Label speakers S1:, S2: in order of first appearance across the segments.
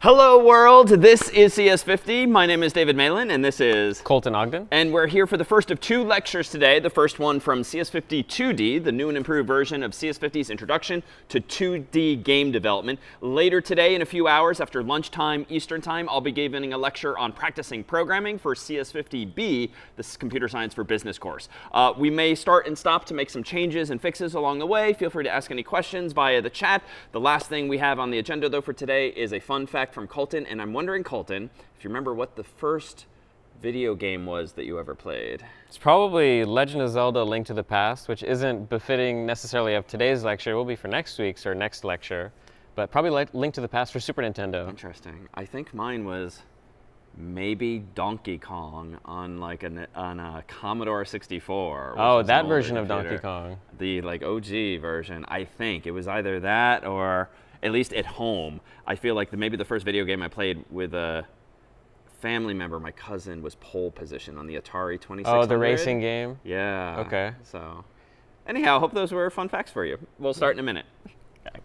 S1: Hello world, this is CS50. My name is David Malan, and this is
S2: Colton Ogden.
S1: And we're here for the first of two lectures today. The first one from CS50 2D, the new and improved version of CS50's introduction to 2D game development. Later today, in a few hours after lunchtime Eastern time, I'll be giving a lecture on practicing programming for CS50B, this computer science for business course. We may start and stop to make some changes and fixes along the way. Feel free to ask any questions via the chat. The last thing we have on the agenda, though, for today is a fun fact from Colton. And I'm wondering, Colton, if you remember what the first video game was that you ever played.
S2: It's probably Legend of Zelda: Link to the Past, which isn't befitting necessarily of today's lecture. It will be for next week's or next lecture. But probably Link to the Past for Super Nintendo.
S1: Interesting. I think mine was maybe Donkey Kong on like on a Commodore 64.
S2: Oh, that version of Donkey Kong.
S1: The like OG version. I think it was either that or at least at home. I feel like maybe the first video game I played with a family member, my cousin, was pole position on the Atari 2600.
S2: Oh, the racing game?
S1: Yeah.
S2: Okay.
S1: So anyhow, I hope those were fun facts for you. We'll start in a minute. Okay.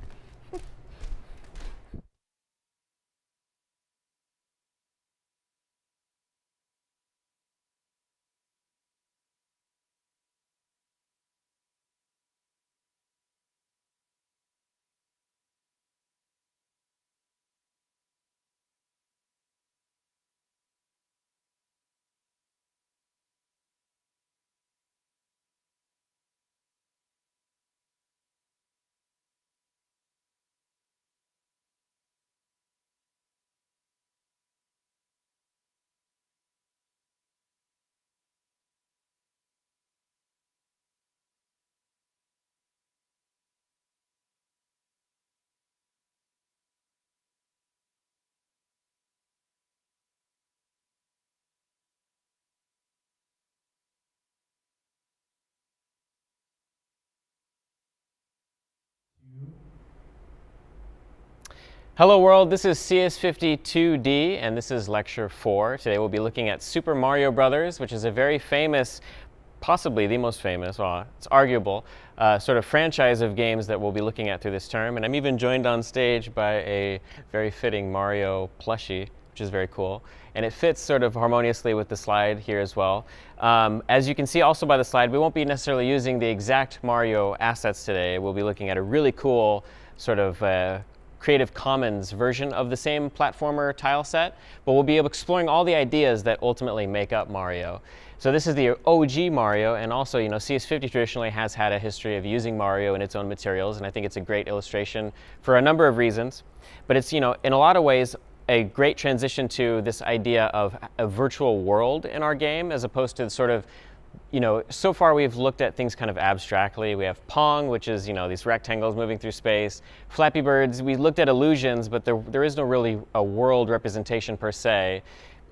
S2: Hello world, this is CS50 2D, and this is lecture 4. Today we'll be looking at Super Mario Brothers, which is a very famous, possibly the most famous, well, it's arguable, sort of franchise of games that we'll be looking at through this term. And I'm even joined on stage by a very fitting Mario plushie, which is very cool. And it fits sort of harmoniously with the slide here as well. As you can see also by the slide, we won't be necessarily using the exact Mario assets today. We'll be looking at a really cool sort of Creative Commons version of the same platformer tile set, but we'll be exploring all the ideas that ultimately make up Mario. So this is the OG Mario, and also, you know, CS50 traditionally has had a history of using Mario in its own materials, and I think it's a great illustration for a number of reasons. But it's, you know, in a lot of ways, a great transition to this idea of a virtual world in our game, as opposed to the sort of, you know, so far we've looked at things kind of abstractly. We have Pong, which is, you know, these rectangles moving through space. Flappy Birds, we looked at illusions, but there is no really a world representation per se.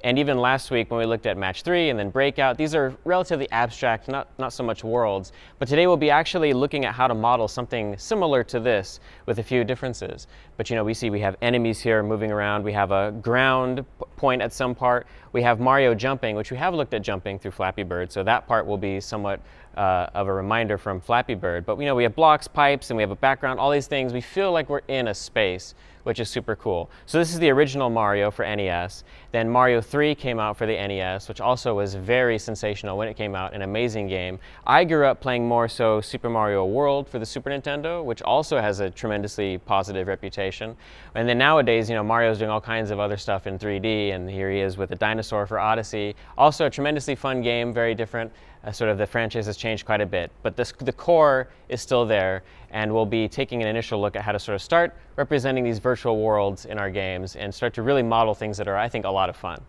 S2: And even last week when we looked at Match 3 and then Breakout, these are relatively abstract, not so much worlds. But today we'll be actually looking at how to model something similar to this with a few differences. But you know, we have enemies here moving around. We have a ground point at some part. We have Mario jumping, which we have looked at jumping through Flappy Bird. So that part will be somewhat of a reminder from Flappy Bird. But you know, we have blocks, pipes, and we have a background, all these things. We feel like we're in a space, which is super cool. So this is the original Mario for NES. Then Mario 3 came out for the NES, which also was very sensational when it came out, an amazing game. I grew up playing more so Super Mario World for the Super Nintendo, which also has a tremendously positive reputation. And then nowadays, you know, Mario's doing all kinds of other stuff in 3D, and here he is with a dinosaur for Odyssey. Also a tremendously fun game, very different. Sort of the franchise has changed quite a bit, but the core is still there, and we'll be taking an initial look at how to sort of start representing these virtual worlds in our games and start to really model things that are, I think, a lot of fun.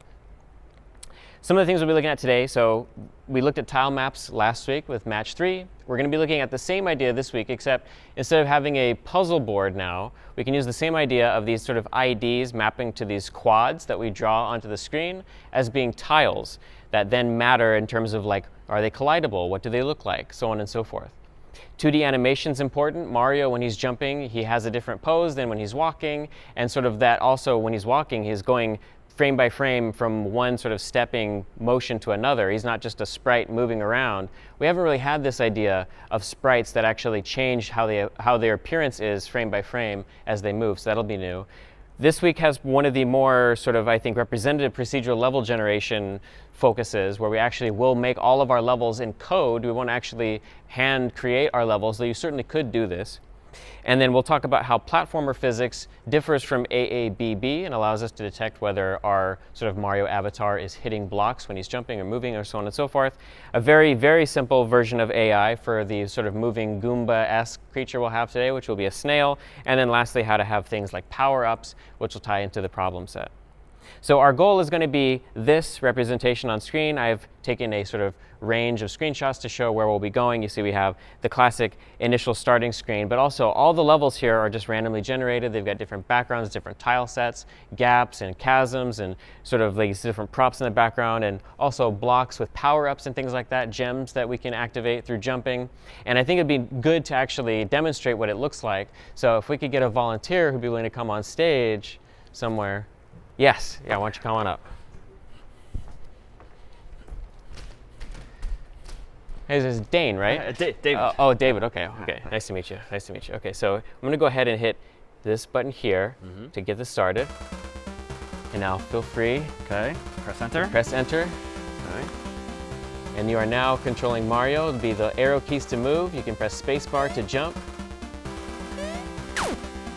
S2: Some of the things we'll be looking at today, so we looked at tile maps last week with Match 3. We're going to be looking at the same idea this week, except instead of having a puzzle board now, we can use the same idea of these sort of IDs mapping to these quads that we draw onto the screen as being tiles that then matter in terms of, like, are they collidable? What do they look like? So on and so forth. 2D animation is important. Mario, when he's jumping, he has a different pose than when he's walking. And sort of that also, when he's walking, he's going frame by frame from one sort of stepping motion to another. He's not just a sprite moving around. We haven't really had this idea of sprites that actually change how their appearance is frame by frame as they move, so that'll be new. This week has one of the more sort of, I think, representative procedural level generation focuses, where we actually will make all of our levels in code. We won't actually hand create our levels, though you certainly could do this. And then we'll talk about how platformer physics differs from AABB and allows us to detect whether our sort of Mario avatar is hitting blocks when he's jumping or moving or so on and so forth. A very, very simple version of AI for the sort of moving Goomba-esque creature we'll have today, which will be a snail. And then lastly, how to have things like power-ups, which will tie into the problem set. So our goal is going to be this representation on screen. I've taken a sort of range of screenshots to show where we'll be going. You see we have the classic initial starting screen, but also all the levels here are just randomly generated. They've got different backgrounds, different tile sets, gaps and chasms, and sort of these different props in the background, and also blocks with power-ups and things like that, gems that we can activate through jumping. And I think it'd be good to actually demonstrate what it looks like. So if we could get a volunteer who'd be willing to come on stage somewhere. Yes, yeah, why don't you come on up? Hey, this is Dane, right?
S1: David.
S2: Oh, David, okay, okay. Nice to meet you, nice to meet you. Okay, so I'm gonna go ahead and hit this button here to get this started. And now feel free.
S3: Okay, press enter.
S2: Press enter.
S3: All right.
S2: And you are now controlling Mario. It'll be the arrow keys to move. You can press spacebar to jump.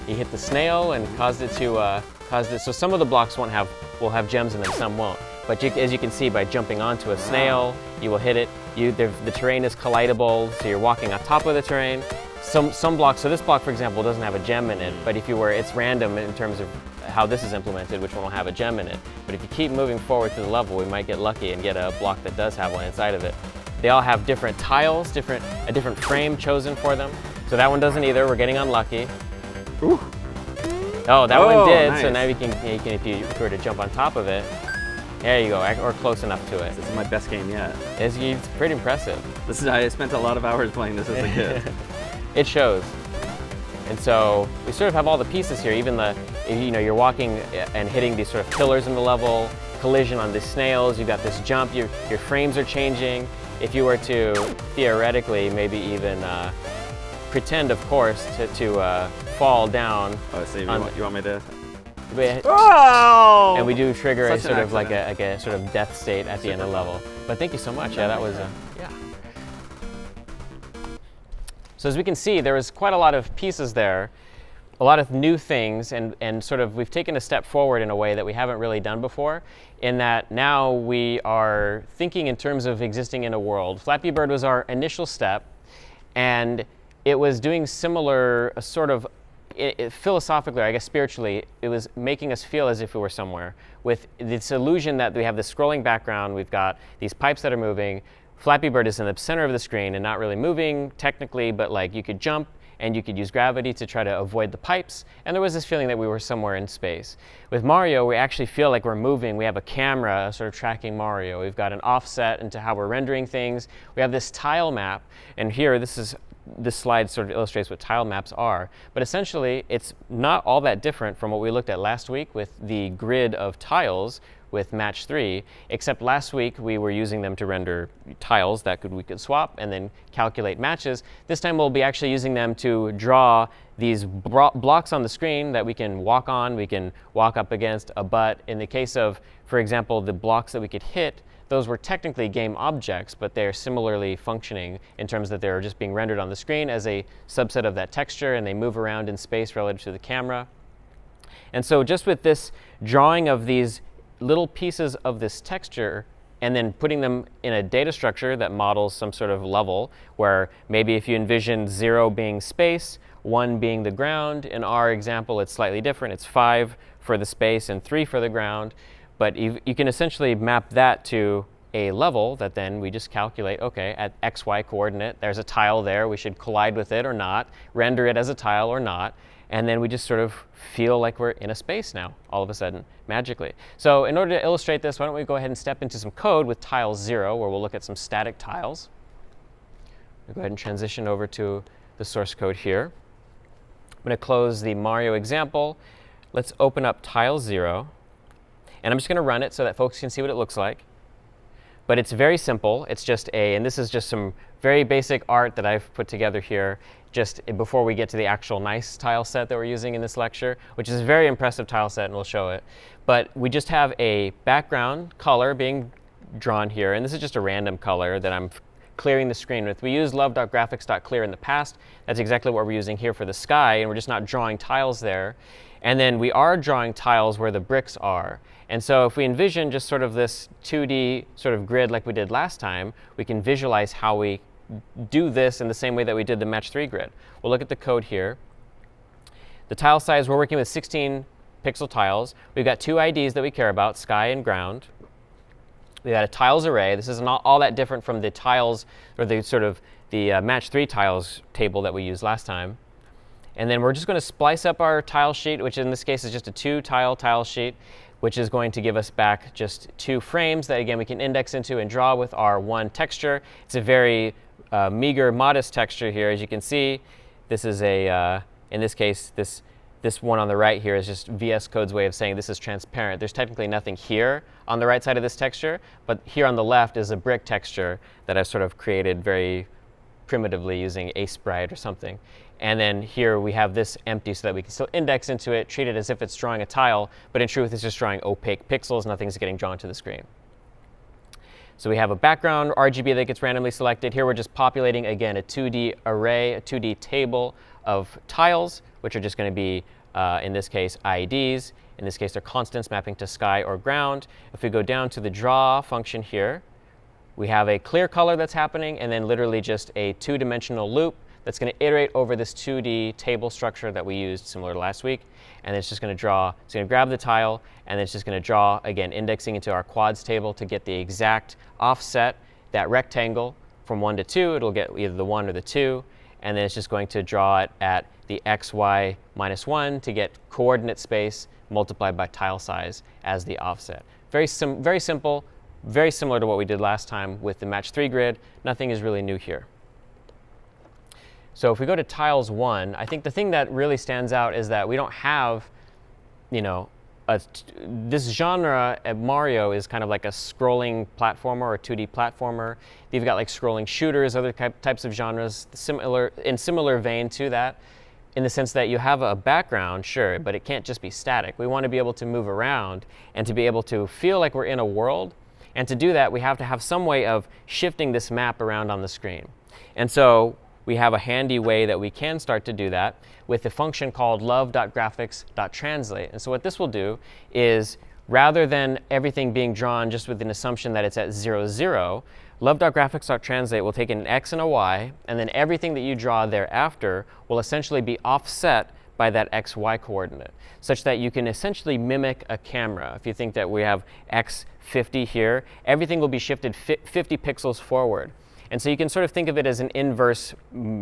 S2: You hit the snail and caused it to, so some of the blocks will have gems in them, some won't. But as you can see, by jumping onto a snail, you will hit it. The terrain is collidable, so you're walking on top of the terrain. Some blocks, so this block, for example, doesn't have a gem in it, but if you were, it's random in terms of how this is implemented, which one will have a gem in it. But if you keep moving forward through the level, we might get lucky and get a block that does have one inside of it. They all have different tiles, a different frame chosen for them. So that one doesn't either, we're getting unlucky.
S3: Ooh.
S2: Oh, that one did,
S3: nice.
S2: so now if you were to jump on top of it, there you go, or close enough to it.
S3: This is my best game yet.
S2: It's pretty impressive.
S3: I spent a lot of hours playing this as a kid.
S2: It shows. And so we sort of have all the pieces here, even you're walking and hitting these sort of pillars in the level, collision on the snails, you've got this jump, your frames are changing. If you were to theoretically maybe even pretend, of course, to fall down.
S3: Oh, so you want me to?
S2: Oh! And we do trigger
S3: Such
S2: a sort of like
S3: accident.
S2: a sort of death state at the end of the level. But thank you so much. Yeah, that was yeah. So as we can see, there was quite a lot of pieces there, a lot of new things, and sort of we've taken a step forward in a way that we haven't really done before, in that now we are thinking in terms of existing in a world. Flappy Bird was our initial step, and it was doing similar sort of philosophically, or I guess spiritually, it was making us feel as if we were somewhere. With this illusion that we have this scrolling background, we've got these pipes that are moving. Flappy Bird is in the center of the screen and not really moving technically, but like you could jump and you could use gravity to try to avoid the pipes. And there was this feeling that we were somewhere in space. With Mario, we actually feel like we're moving. We have a camera sort of tracking Mario. We've got an offset into how we're rendering things. We have this tile map. And here, this slide sort of illustrates what tile maps are. But essentially, it's not all that different from what we looked at last week with the grid of tiles with match 3, except last week we were using them to render tiles that we could swap and then calculate matches. This time we'll be actually using them to draw these blocks on the screen that we can walk on, we can walk up against, abut. In the case of, for example, the blocks that we could hit, those were technically game objects, but they're similarly functioning in terms that they're just being rendered on the screen as a subset of that texture, and they move around in space relative to the camera. And so just with this drawing of these little pieces of this texture and then putting them in a data structure that models some sort of level, where maybe if you envision 0 being space, 1 being the ground, in our example it's slightly different. It's 5 for the space and 3 for the ground. But you can essentially map that to a level that then we just calculate, okay, at XY coordinate, there's a tile there, we should collide with it or not, render it as a tile or not, and then we just sort of feel like we're in a space now, all of a sudden, magically. So in order to illustrate this, why don't we go ahead and step into some code with tile 0, where we'll look at some static tiles. We'll go ahead and transition over to the source code here. I'm going to close the Mario example. Let's open up tile 0. And I'm just going to run it so that folks can see what it looks like. But it's very simple. It's just and this is just some very basic art that I've put together here just before we get to the actual nice tile set that we're using in this lecture, which is a very impressive tile set, and we'll show it. But we just have a background color being drawn here, and this is just a random color that I'm clearing the screen with. We used love.graphics.clear in the past. That's exactly what we're using here for the sky, and we're just not drawing tiles there. And then we are drawing tiles where the bricks are. And so if we envision just sort of this 2D sort of grid like we did last time, we can visualize how we do this in the same way that we did the Match 3 grid. We'll look at the code here. The tile size, we're working with 16 pixel tiles. We've got two IDs that we care about, sky and ground. We've got a tiles array. This is not all that different from the tiles, or the sort of the Match 3 tiles table that we used last time. And then we're just going to splice up our tile sheet, which in this case is just a 2-tile sheet, which is going to give us back just 2 frames that, again, we can index into and draw with our one texture. It's a very meager, modest texture here. As you can see, this is a, in this case, this one on the right here is just VS Code's way of saying this is transparent. There's technically nothing here on the right side of this texture, but here on the left is a brick texture that I've sort of created very primitively using a sprite or something. And then here we have this empty so that we can still index into it, treat it as if it's drawing a tile, but in truth it's just drawing opaque pixels. Nothing's getting drawn to the screen. So we have a background RGB that gets randomly selected. Here we're just populating, again, a 2D array, a 2D table of tiles, which are just going to be, in this case, IDs. In this case, they're constants mapping to sky or ground. If we go down to the draw function here, we have a clear color that's happening, and then literally just a 2-dimensional loop that's going to iterate over this 2D table structure that we used similar to last week. And it's just going to draw, it's going to grab the tile, and it's just going to draw, again, indexing into our quads table to get the exact offset, that rectangle from 1 to 2. It'll get either the 1 or the 2. And then it's just going to draw it at the x, y, -1 to get coordinate space multiplied by tile size as the offset. Very simple, very similar to what we did last time with the Match 3 grid. Nothing is really new here. So if we go to tiles 1, I think the thing that really stands out is that we don't have, you know, this genre at Mario is kind of like a scrolling platformer or 2D platformer. You've got like scrolling shooters, other types of genres, in similar vein to that, in the sense that you have a background, sure, but it can't just be static. We want to be able to move around and to be able to feel like we're in a world. And to do that, we have to have some way of shifting this map around on the screen. And so we have a handy way that we can start to do that with a function called love.graphics.translate. And so what this will do is, rather than everything being drawn just with an assumption that it's at 0, 0, love.graphics.translate will take an x and a y, and then everything that you draw thereafter will essentially be offset by that xy coordinate, such that you can essentially mimic a camera. If you think that we have x50 here, everything will be shifted 50 pixels forward. And so you can sort of think of it as an inverse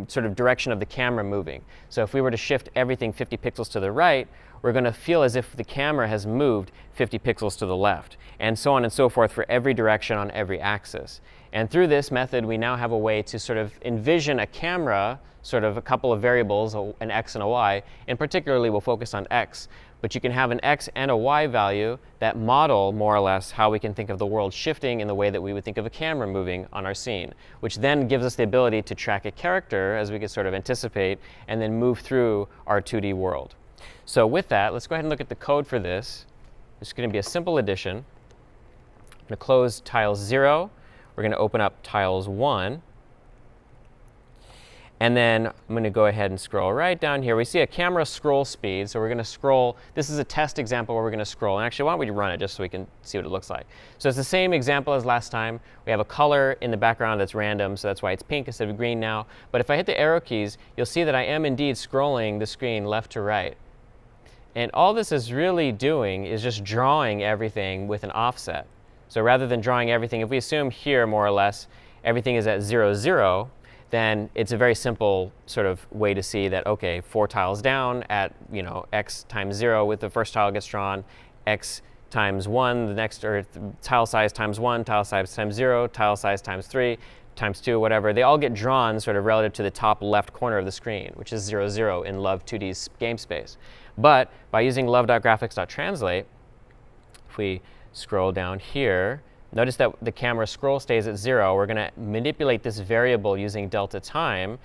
S2: sort of direction of the camera moving. So if we were to shift everything 50 pixels to the right, we're going to feel as if the camera has moved 50 pixels to the left, and so on and so forth for every direction on every axis. And through this method, we now have a way to sort of envision a camera, sort of a couple of variables, an x and a y, and particularly we'll focus on x. But you can have an x and a y value that model more or less how we can think of the world shifting in the way that we would think of a camera moving on our scene, which then gives us the ability to track a character, as we could sort of anticipate, and then move through our 2D world. So with that, let's go ahead and look at the code for this. It's going to be a simple addition. I'm going to close tiles 0. We're going to open up tiles 1. And then I'm going to go ahead and scroll right down here. We see a camera scroll speed, so we're going to scroll. This is a test example where we're going to scroll. And actually, why don't we run it just so we can see what it looks like. So it's the same example as last time. We have a color in the background that's random, so that's why it's pink instead of green now. But if I hit the arrow keys, you'll see that I am indeed scrolling the screen left to right. And all this is really doing is just drawing everything with an offset. So rather than drawing everything, if we assume here, more or less, everything is at 0, 0, then it's a very simple sort of way to see that, OK, 4 tiles down at x times 0 with the first tile gets drawn, x times 1, the next, or tile size times 1, tile size times 0, tile size times 3, times 2, whatever. They all get drawn sort of relative to the top left corner of the screen, which is 0, 0 in Love 2D's game space. But by using love.graphics.translate, if we scroll down here Notice that the camera scroll stays at 0. We're going to manipulate this variable using delta time.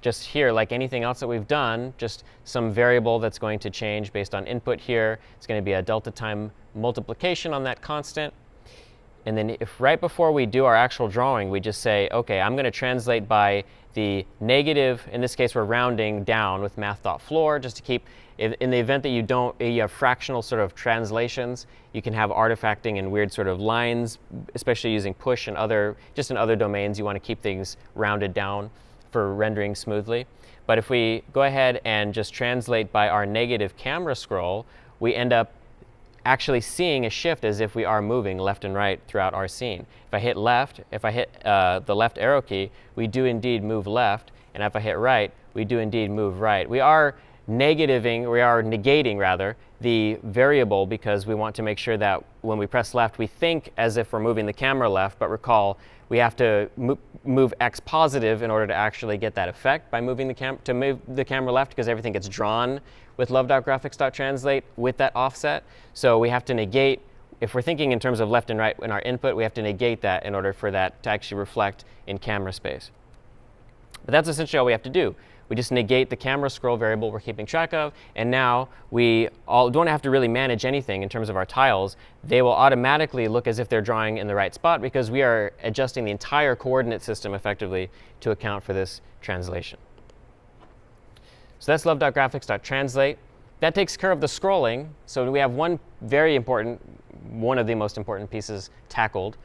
S2: Just here, like anything else that we've done, just some variable that's going to change based on input here. It's going to be a delta time multiplication on that constant. And then if right before we do our actual drawing, we just say, OK, I'm going to translate by the negative. In this case, we're rounding down with math.floor just to keep, in the event that you have fractional sort of translations, you can have artifacting and weird sort of lines, especially using push and just in other domains, you want to keep things rounded down for rendering smoothly. But if we go ahead and just translate by our negative camera scroll, we end up actually seeing a shift as if we are moving left and right throughout our scene. If I hit left, if I hit the left arrow key, we do indeed move left. And if I hit right, we do indeed move right. We are negating rather, the variable because we want to make sure that when we press left, we think as if we're moving the camera left, but recall we have to move X positive in order to actually get that effect by moving the camera left, because everything gets drawn with love.graphics.translate with that offset. So we have to negate, if we're thinking in terms of left and right in our input, we have to negate that in order for that to actually reflect in camera space. But that's essentially all we have to do. We just negate the camera scroll variable we're keeping track of, and now we don't have to really manage anything in terms of our tiles. They will automatically look as if they're drawing in the right spot because we are adjusting the entire coordinate system effectively to account for this translation. So that's love.graphics.translate. That takes care of the scrolling. So we have one of the most important pieces tackled.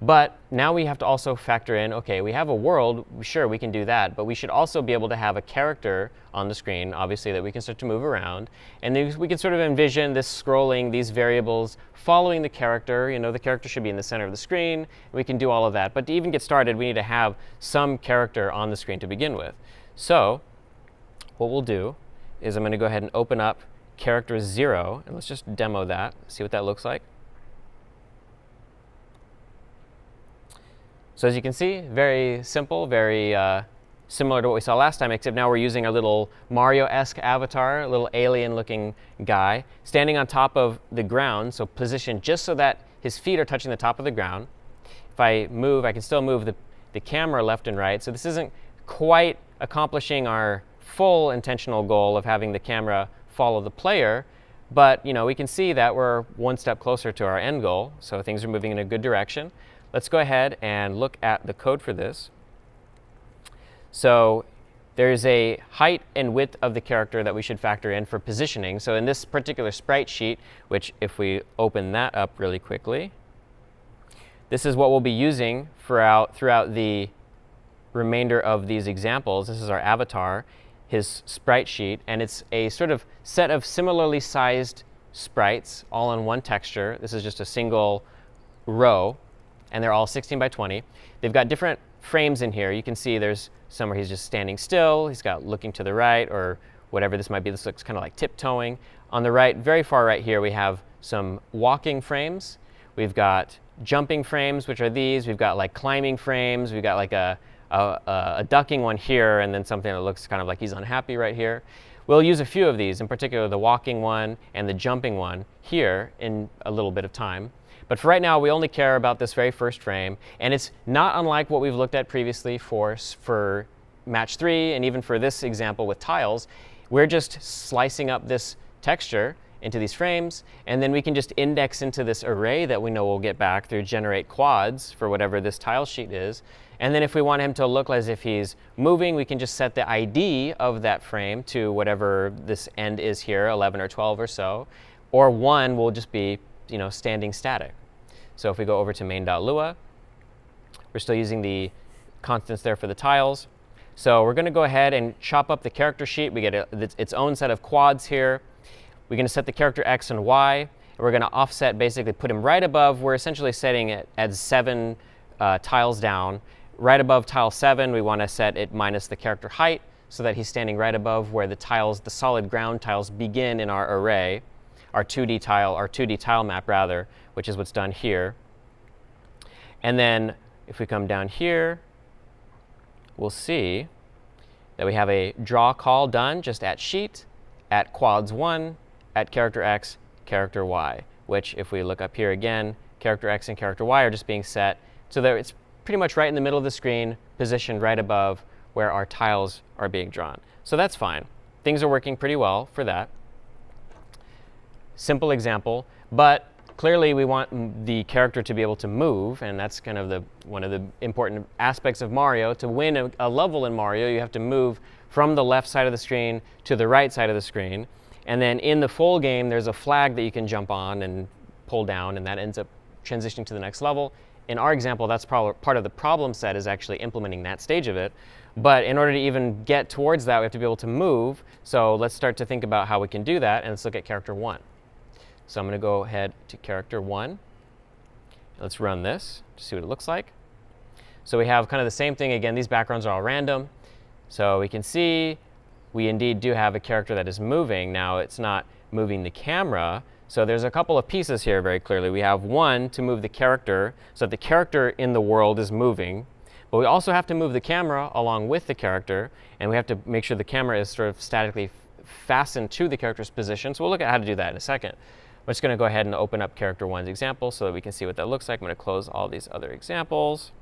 S2: But now we have to also factor in, OK, we have a world. Sure, we can do that. But we should also be able to have a character on the screen, obviously, that we can start to move around. And then we can sort of envision this scrolling, these variables following the character. The character should be in the center of the screen. We can do all of that. But to even get started, we need to have some character on the screen to begin with. So what we'll do is I'm going to go ahead and open up character 0. And let's just demo that, see what that looks like. So as you can see, very simple, very similar to what we saw last time, except now we're using our little Mario-esque avatar, a little alien-looking guy, standing on top of the ground, so positioned just so that his feet are touching the top of the ground. If I move, I can still move the camera left and right. So this isn't quite accomplishing our full intentional goal of having the camera follow the player, but we can see that we're one step closer to our end goal, so things are moving in a good direction. Let's go ahead and look at the code for this. So there's a height and width of the character that we should factor in for positioning. So in this particular sprite sheet, which if we open that up really quickly, this is what we'll be using throughout the remainder of these examples. This is our avatar, his sprite sheet, and it's a sort of set of similarly sized sprites all in one texture. This is just a single row, and they're all 16 by 20. They've got different frames in here. You can see there's some where he's just standing still. He's got looking to the right or whatever this might be. This looks kind of like tiptoeing. On the right, very far right here, we have some walking frames. We've got jumping frames, which are these. We've got like climbing frames. We've got like a ducking one here, and then something that looks kind of like he's unhappy right here. We'll use a few of these, in particular the walking one and the jumping one here in a little bit of time. But for right now, we only care about this very first frame. And it's not unlike what we've looked at previously for match 3, and even for this example with tiles. We're just slicing up this texture into these frames, and then we can just index into this array that we know we'll get back through generate quads for whatever this tile sheet is. And then if we want him to look as if he's moving, we can just set the ID of that frame to whatever this end is here, 11 or 12 or so. Or 1 will just be standing static. So if we go over to main.lua, we're still using the constants there for the tiles. So we're going to go ahead and chop up the character sheet. We get its own set of quads here. We're going to set the character X and Y. And we're going to offset, basically put him right above. We're essentially setting it at 7 tiles down. Right above tile 7, we want to set it minus the character height so that he's standing right above where the solid ground tiles begin in our array. Our 2D tile map rather, which is what's done here. And then if we come down here, we'll see that we have a draw call done just at sheet, at quads 1, at character X, character Y, which if we look up here again, character X and character Y are just being set so that it's pretty much right in the middle of the screen, positioned right above where our tiles are being drawn. So that's fine. Things are working pretty well for that. Simple example, but clearly we want the character to be able to move, and that's kind of one of the important aspects of Mario. To win a level in Mario, you have to move from the left side of the screen to the right side of the screen. And then in the full game, there's a flag that you can jump on and pull down, and that ends up transitioning to the next level. In our example, that's part of the problem set is actually implementing that stage of it. But in order to even get towards that, we have to be able to move. So let's start to think about how we can do that, and let's look at character 1. So I'm going to go ahead to character 1. Let's run this to see what it looks like. So we have kind of the same thing. Again, these backgrounds are all random. So we can see we indeed do have a character that is moving. Now it's not moving the camera. So there's a couple of pieces here very clearly. We have one to move the character so that the character in the world is moving. But we also have to move the camera along with the character. And we have to make sure the camera is sort of statically fastened to the character's position. So we'll look at how to do that in a second. I'm just going to go ahead and open up character 1's example so that we can see what that looks like. I'm going to close all these other examples.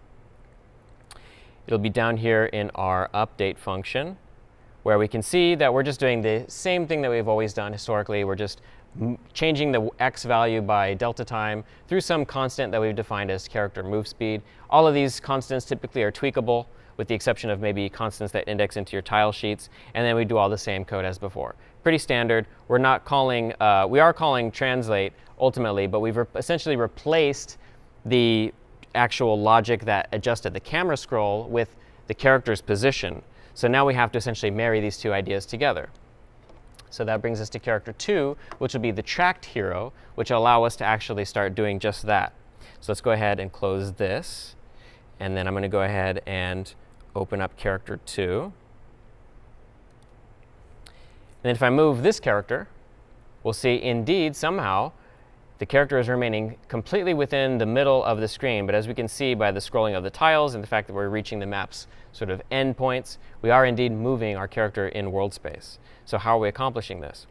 S2: It'll be down here in our update function, where we can see that we're just doing the same thing that we've always done historically. We're just changing the x value by delta time through some constant that we've defined as character move speed. All of these constants typically are tweakable, with the exception of maybe constants that index into your tile sheets. And then we do all the same code as before. Pretty standard. We're not calling, we are calling translate ultimately, but we've essentially replaced the actual logic that adjusted the camera scroll with the character's position. So now we have to essentially marry these two ideas together. So that brings us to character 2, which will be the tracked hero, which will allow us to actually start doing just that. So let's go ahead and close this. And then I'm going to go ahead and open up character 2. And if I move this character, we'll see indeed somehow the character is remaining completely within the middle of the screen. But as we can see by the scrolling of the tiles and the fact that we're reaching the map's sort of endpoints, we are indeed moving our character in world space. So how are we accomplishing this?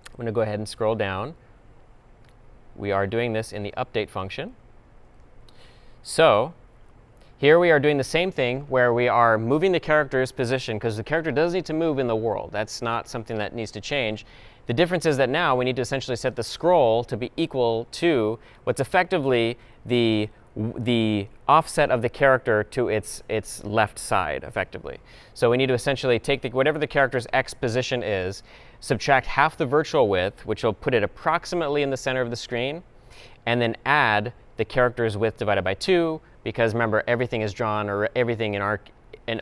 S2: I'm going to go ahead and scroll down. We are doing this in the update function. So here we are doing the same thing where we are moving the character's position, because the character does need to move in the world. That's not something that needs to change. The difference is that now we need to essentially set the scroll to be equal to what's effectively the offset of the character to its left side, effectively. So we need to essentially take whatever the character's x position is, subtract half the virtual width, which will put it approximately in the center of the screen, and then add the character's width divided by 2, because remember, everything is drawn, or everything in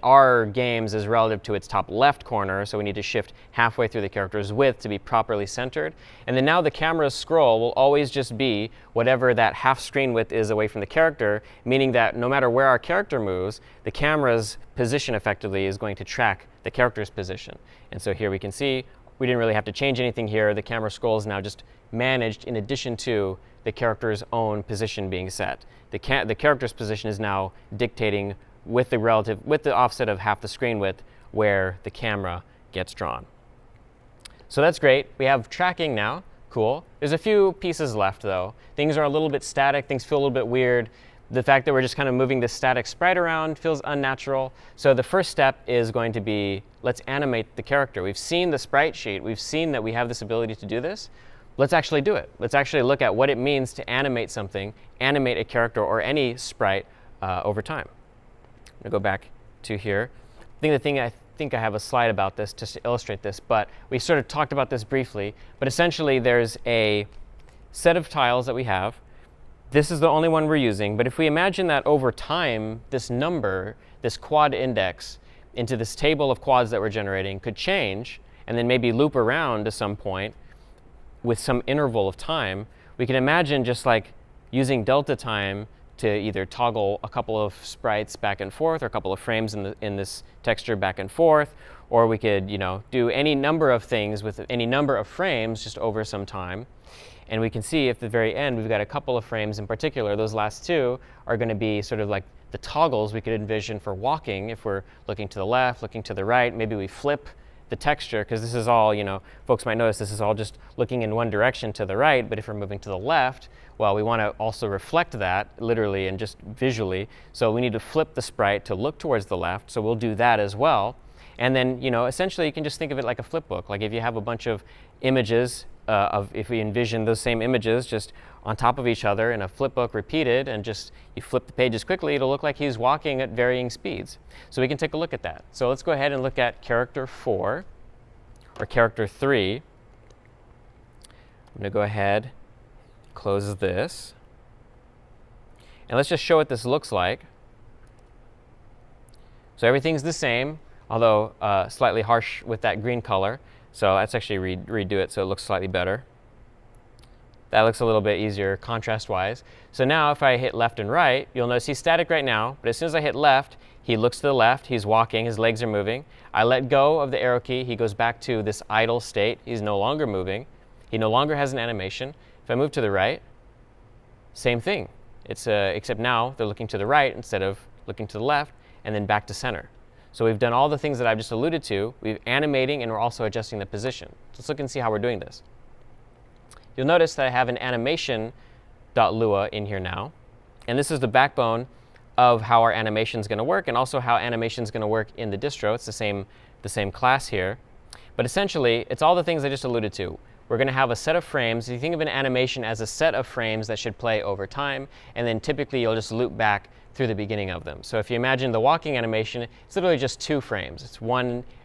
S2: our games is relative to its top left corner, so we need to shift halfway through the character's width to be properly centered. And then now the camera's scroll will always just be whatever that half screen width is away from the character, meaning that no matter where our character moves, the camera's position effectively is going to track the character's position. And so here we can see we didn't really have to change anything here. The camera scroll is now just managed in addition to the character's own position being set. The character's position is now dictating with the offset of half the screen width where the camera gets drawn. So that's great. We have tracking now. Cool. There's a few pieces left, though. Things are a little bit static. Things feel a little bit weird. The fact that we're just kind of moving this static sprite around feels unnatural. So the first step is going to be, let's animate the character. We've seen the sprite sheet. We've seen that we have this ability to do this. Let's actually do it. Let's actually look at what it means to animate something, animate a character or any sprite over time. I'm going to go back to here. I think I have a slide about this just to illustrate this, but we sort of talked about this briefly. But essentially, there's a set of tiles that we have. This is the only one we're using. But if we imagine that over time, this number, this quad index, into this table of quads that we're generating could change and then maybe loop around to some point with some interval of time, we can imagine just like using delta time to either toggle a couple of sprites back and forth, or a couple of frames in this texture back and forth, or we could do any number of things with any number of frames just over some time. And we can see at the very end we've got a couple of frames in particular. Those last two are going to be sort of like the toggles we could envision for walking. If we're looking to the left, looking to the right, maybe we flip the texture, because this is all, folks might notice this is all just looking in one direction to the right, but if we're moving to the left, well, we want to also reflect that literally and just visually. So we need to flip the sprite to look towards the left. So we'll do that as well. And then, essentially you can just think of it like a flip book. Like if you have a bunch of images if we envision those same images just on top of each other in a flip book repeated, and just you flip the pages quickly, it'll look like he's walking at varying speeds. So we can take a look at that. So let's go ahead and look at character 4 or character 3. I'm going to go ahead, close this, and let's just show what this looks like. So everything's the same, although slightly harsh with that green color. So let's actually redo it so it looks slightly better. That looks a little bit easier contrast-wise. So now if I hit left and right, you'll notice he's static right now, but as soon as I hit left, he looks to the left, he's walking, his legs are moving. I let go of the arrow key, he goes back to this idle state. He's no longer moving. He no longer has an animation. If I move to the right, same thing. It's except now they're looking to the right instead of looking to the left, and then back to center. So we've done all the things that I've just alluded to. We're animating, and we're also adjusting the position. So let's look and see how we're doing this. You'll notice that I have an animation.lua in here now. And this is the backbone of how our animation is going to work, and also how animation is going to work in the distro. It's the same class here. But essentially, it's all the things I just alluded to. We're going to have a set of frames. You think of an animation as a set of frames that should play over time, and then typically you'll just loop back through the beginning of them. So if you imagine the walking animation, it's literally just 2 frames.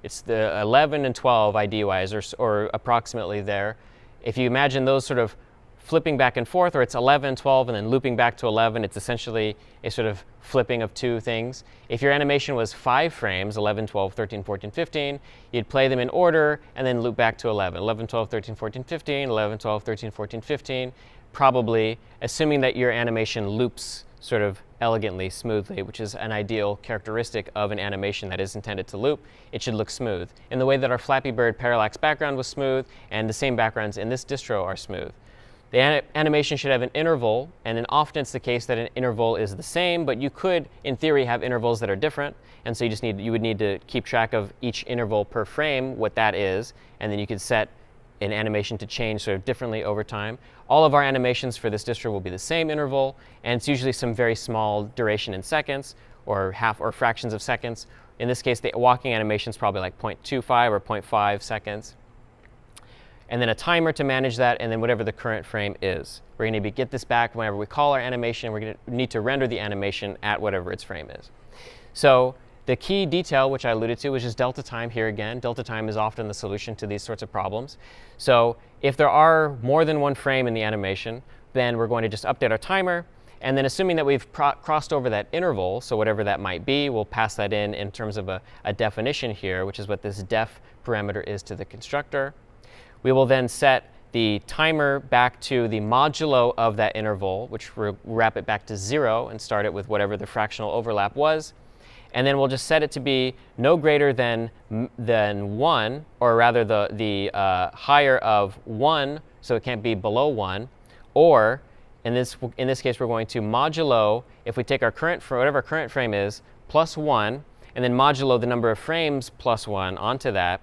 S2: It's the 11 and 12 ID-wise, or approximately there. If you imagine those sort of flipping back and forth, or it's 11, 12, and then looping back to 11, it's essentially a sort of flipping of 2 things. If your animation was 5 frames, 11, 12, 13, 14, 15, you'd play them in order and then loop back to 11. 11, 12, 13, 14, 15, 11, 12, 13, 14, 15, probably, assuming that your animation loops sort of elegantly, smoothly, which is an ideal characteristic of an animation that is intended to loop. It should look smooth, in the way that our Flappy Bird parallax background was smooth, and the same backgrounds in this distro are smooth. The animation should have an interval, and then often it's the case that an interval is the same, but you could, in theory, have intervals that are different, and so you would need to keep track of each interval per frame, what that is, and then you could set an animation to change sort of differently over time. All of our animations for this distro will be the same interval, and it's usually some very small duration in seconds, or half or fractions of seconds. In this case, the walking animation is probably like 0.25 or 0.5 seconds. And then a timer to manage that, and then whatever the current frame is. We're going to get this back whenever we call our animation. We're going to need to render the animation at whatever its frame is. So the key detail, which I alluded to, which is delta time here again. Delta time is often the solution to these sorts of problems. So if there are more than 1 frame in the animation, then we're going to just update our timer. And then assuming that we've crossed over that interval, so whatever that might be, we'll pass that in terms of a definition here, which is what this def parameter is to the constructor. We will then set the timer back to the modulo of that interval, which will wrap it back to 0 and start it with whatever the fractional overlap was. And then we'll just set it to be no greater than 1, or rather the higher of 1, so it can't be below 1. Or in this case, we're going to modulo, if we take our whatever our current frame is, plus 1, and then modulo the number of frames plus 1 onto that.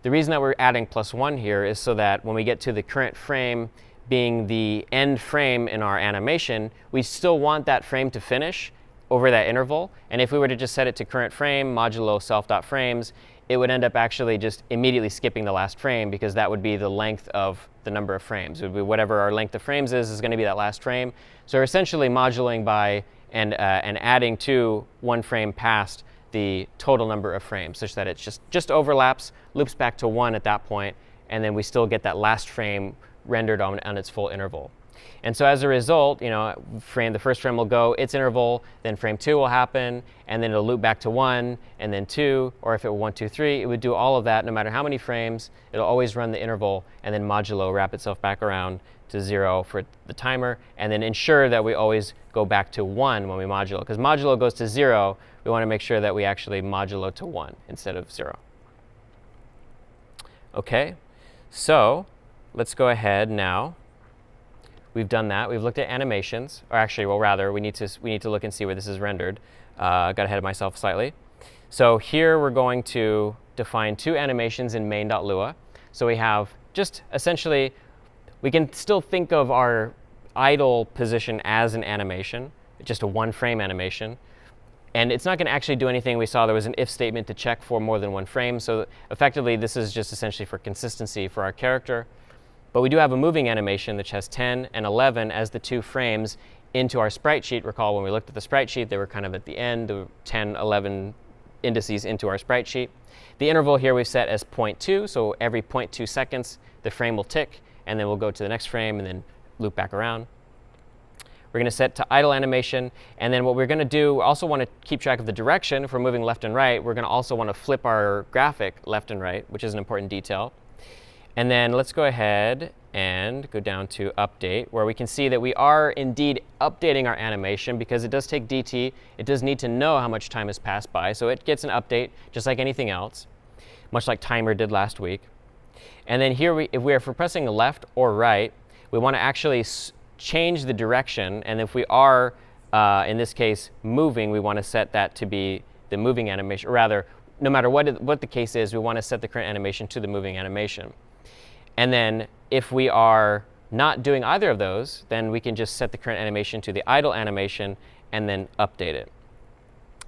S2: The reason that we're adding plus 1 here is so that when we get to the current frame being the end frame in our animation, we still want that frame to finish over that interval. And if we were to just set it to current frame modulo self.frames, it would end up actually just immediately skipping the last frame, because that would be the length of the number of frames. It would be whatever our length of frames is going to be that last frame. So we're essentially modulating by and adding to 1 frame past the total number of frames, such that it just overlaps, loops back to 1 at that point, and then we still get that last frame rendered on its full interval. And so as a result, the first frame will go its interval, then frame 2 will happen, and then it'll loop back to 1, and then 2, or if it were 1, 2, 3, it would do all of that no matter how many frames. It'll always run the interval, and then modulo wrap itself back around to 0 for the timer, and then ensure that we always go back to 1 when we modulo. Because modulo goes to 0, we want to make sure that we actually modulo to 1 instead of 0. OK, so let's go ahead now. We've done that. We've looked at animations, or actually, well, rather, we need to look and see where this is rendered. Got ahead of myself slightly. So here we're going to define two animations in main.lua. So we have just essentially, we can still think of our idle position as an animation, just a one frame animation. And it's not going to actually do anything. We saw there was an if statement to check for more than one frame. So effectively, this is just essentially for consistency for our character. But we do have a moving animation which has 10 and 11 as the two frames into our sprite sheet. Recall when we looked at the sprite sheet, they were kind of at the end, the 10, 11 indices into our sprite sheet. The interval here we've set as 0.2. So every 0.2 seconds, the frame will tick. And then we'll go to the next frame and then loop back around. We're going to set to idle animation. And then what we're going to do, we also want to keep track of the direction. If we're moving left and right, we're going to also want to flip our graphic left and right, which is an important detail. And then let's go ahead and go down to update, where we can see that we are indeed updating our animation because it does take DT. It does need to know how much time has passed by. So it gets an update just like anything else, much like timer did last week. And then here, if we're pressing left or right, we want to actually change the direction. And if we are, in this case, moving, we want to set that to be the moving animation. Or rather, no matter what the case is, we want to set the current animation to the moving animation. And then if we are not doing either of those, then we can just set the current animation to the idle animation and then update it.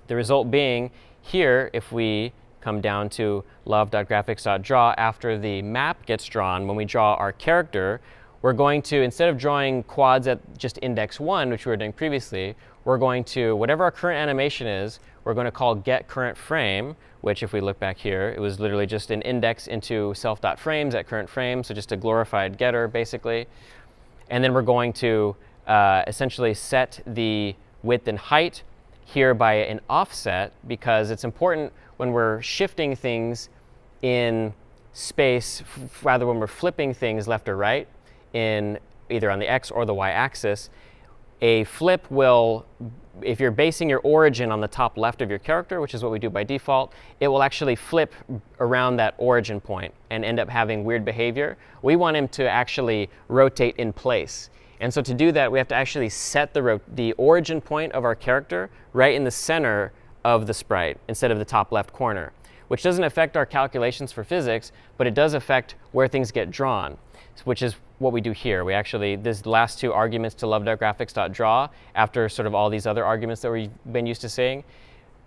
S2: The result being here, if we come down to love.graphics.draw, after the map gets drawn, when we draw our character, we're going to, instead of drawing quads at just index 1, which we were doing previously, we're going to, whatever our current animation is, we're going to call getCurrentFrame, which if we look back here, it was literally just an index into self.frames at current frame, so just a glorified getter, basically. And then we're going to essentially set the width and height here by an offset, because it's important when we're shifting things in space, rather when we're flipping things left or right, in either on the x or the y axis. A flip will, if you're basing your origin on the top left of your character, which is what we do by default, it will actually flip around that origin point and end up having weird behavior. We want him to actually rotate in place. And so to do that, we have to actually set the origin point of our character right in the center of the sprite instead of the top left corner, which doesn't affect our calculations for physics, but it does affect where things get drawn, which is what we do here. We actually, these last two arguments to love.graphics.draw, after sort of all these other arguments that we've been used to seeing,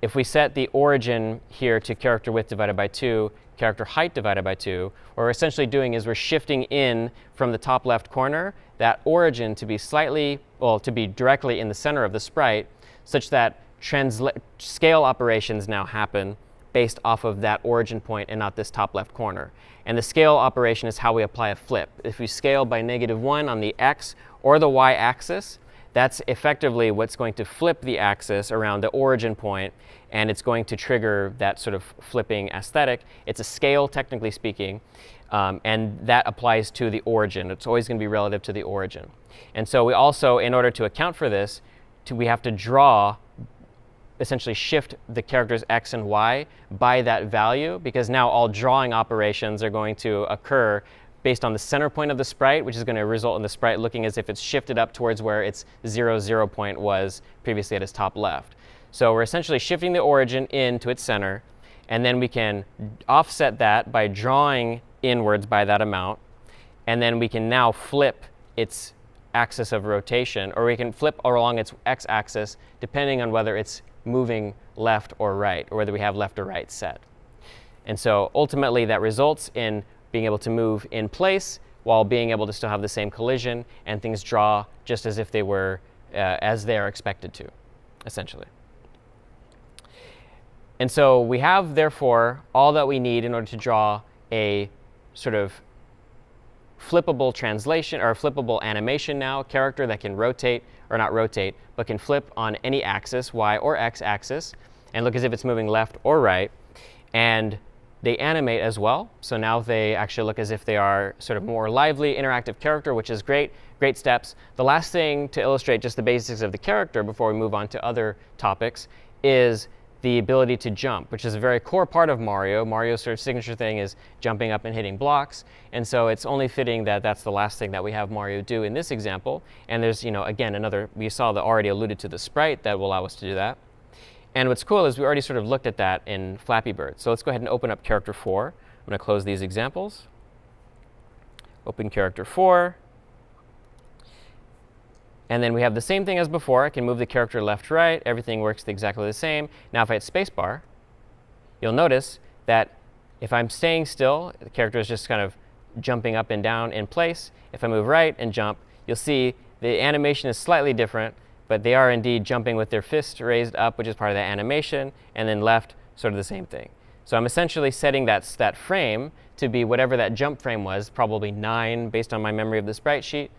S2: if we set the origin here to character width divided by 2, character height divided by 2, what we're essentially doing is we're shifting in from the top left corner that origin to be slightly, well, to be directly in the center of the sprite, such that scale operations now happen based off of that origin point and not this top left corner. And the scale operation is how we apply a flip. If we scale by -1 on the x or the y axis, that's effectively what's going to flip the axis around the origin point, and it's going to trigger that sort of flipping aesthetic. It's a scale, technically speaking, and that applies to the origin. It's always going to be relative to the origin. And so we also, in order to account for this, we have to draw, essentially shift the characters x and y by that value, because now all drawing operations are going to occur based on the center point of the sprite, which is going to result in the sprite looking as if it's shifted up towards where its 0, 0 point was previously at its top left. So we're essentially shifting the origin into its center, and then we can offset that by drawing inwards by that amount, and then we can now flip its axis of rotation, or we can flip along its x-axis depending on whether it's moving left or right, or whether we have left or right set. And so ultimately that results in being able to move in place while being able to still have the same collision, and things draw just as if they were as they are expected to, essentially. And so we have, therefore, all that we need in order to draw a sort of flippable translation, or a flippable animation now, a character that can rotate, or not rotate, but can flip on any axis, y or x axis, and look as if it's moving left or right. And they animate as well. So now they actually look as if they are sort of more lively, interactive character, which is great, great steps. The last thing to illustrate just the basics of the character before we move on to other topics is the ability to jump, which is a very core part of Mario. Mario's sort of signature thing is jumping up and hitting blocks. And so it's only fitting that that's the last thing that we have Mario do in this example. And there's, again, we saw that already alluded to the sprite that will allow us to do that. And what's cool is we already sort of looked at that in Flappy Bird. So let's go ahead and open up character 4. I'm going to close these examples. Open character 4. And then we have the same thing as before. I can move the character left, right. Everything works exactly the same. Now if I hit spacebar, you'll notice that if I'm staying still, the character is just kind of jumping up and down in place. If I move right and jump, you'll see the animation is slightly different, but they are indeed jumping with their fist raised up, which is part of that animation, and then left, sort of the same thing. So I'm essentially setting that frame to be whatever that jump frame was, probably 9 based on my memory of the sprite sheet.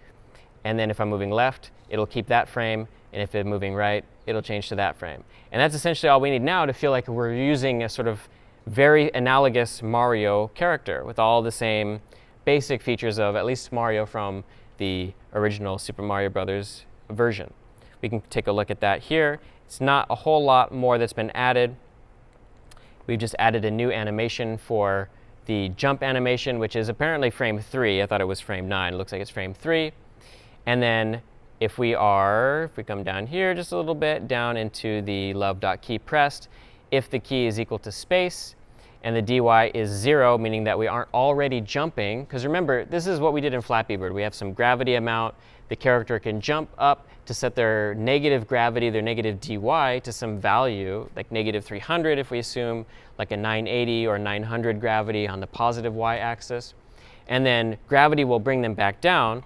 S2: And then if I'm moving left, it'll keep that frame. And if I'm moving right, it'll change to that frame. And that's essentially all we need now to feel like we're using a sort of very analogous Mario character with all the same basic features of at least Mario from the original Super Mario Brothers version. We can take a look at that here. It's not a whole lot more that's been added. We've just added a new animation for the jump animation, which is apparently frame 3. I thought it was frame 9. It looks like it's frame 3. And then if we come down here just a little bit, down into the love.key pressed, if the key is equal to space and the dy is 0, meaning that we aren't already jumping, because remember, this is what we did in Flappy Bird. We have some gravity amount. The character can jump up to set their negative gravity, their negative dy, to some value, like negative 300 if we assume like a 980 or 900 gravity on the positive y-axis. And then gravity will bring them back down.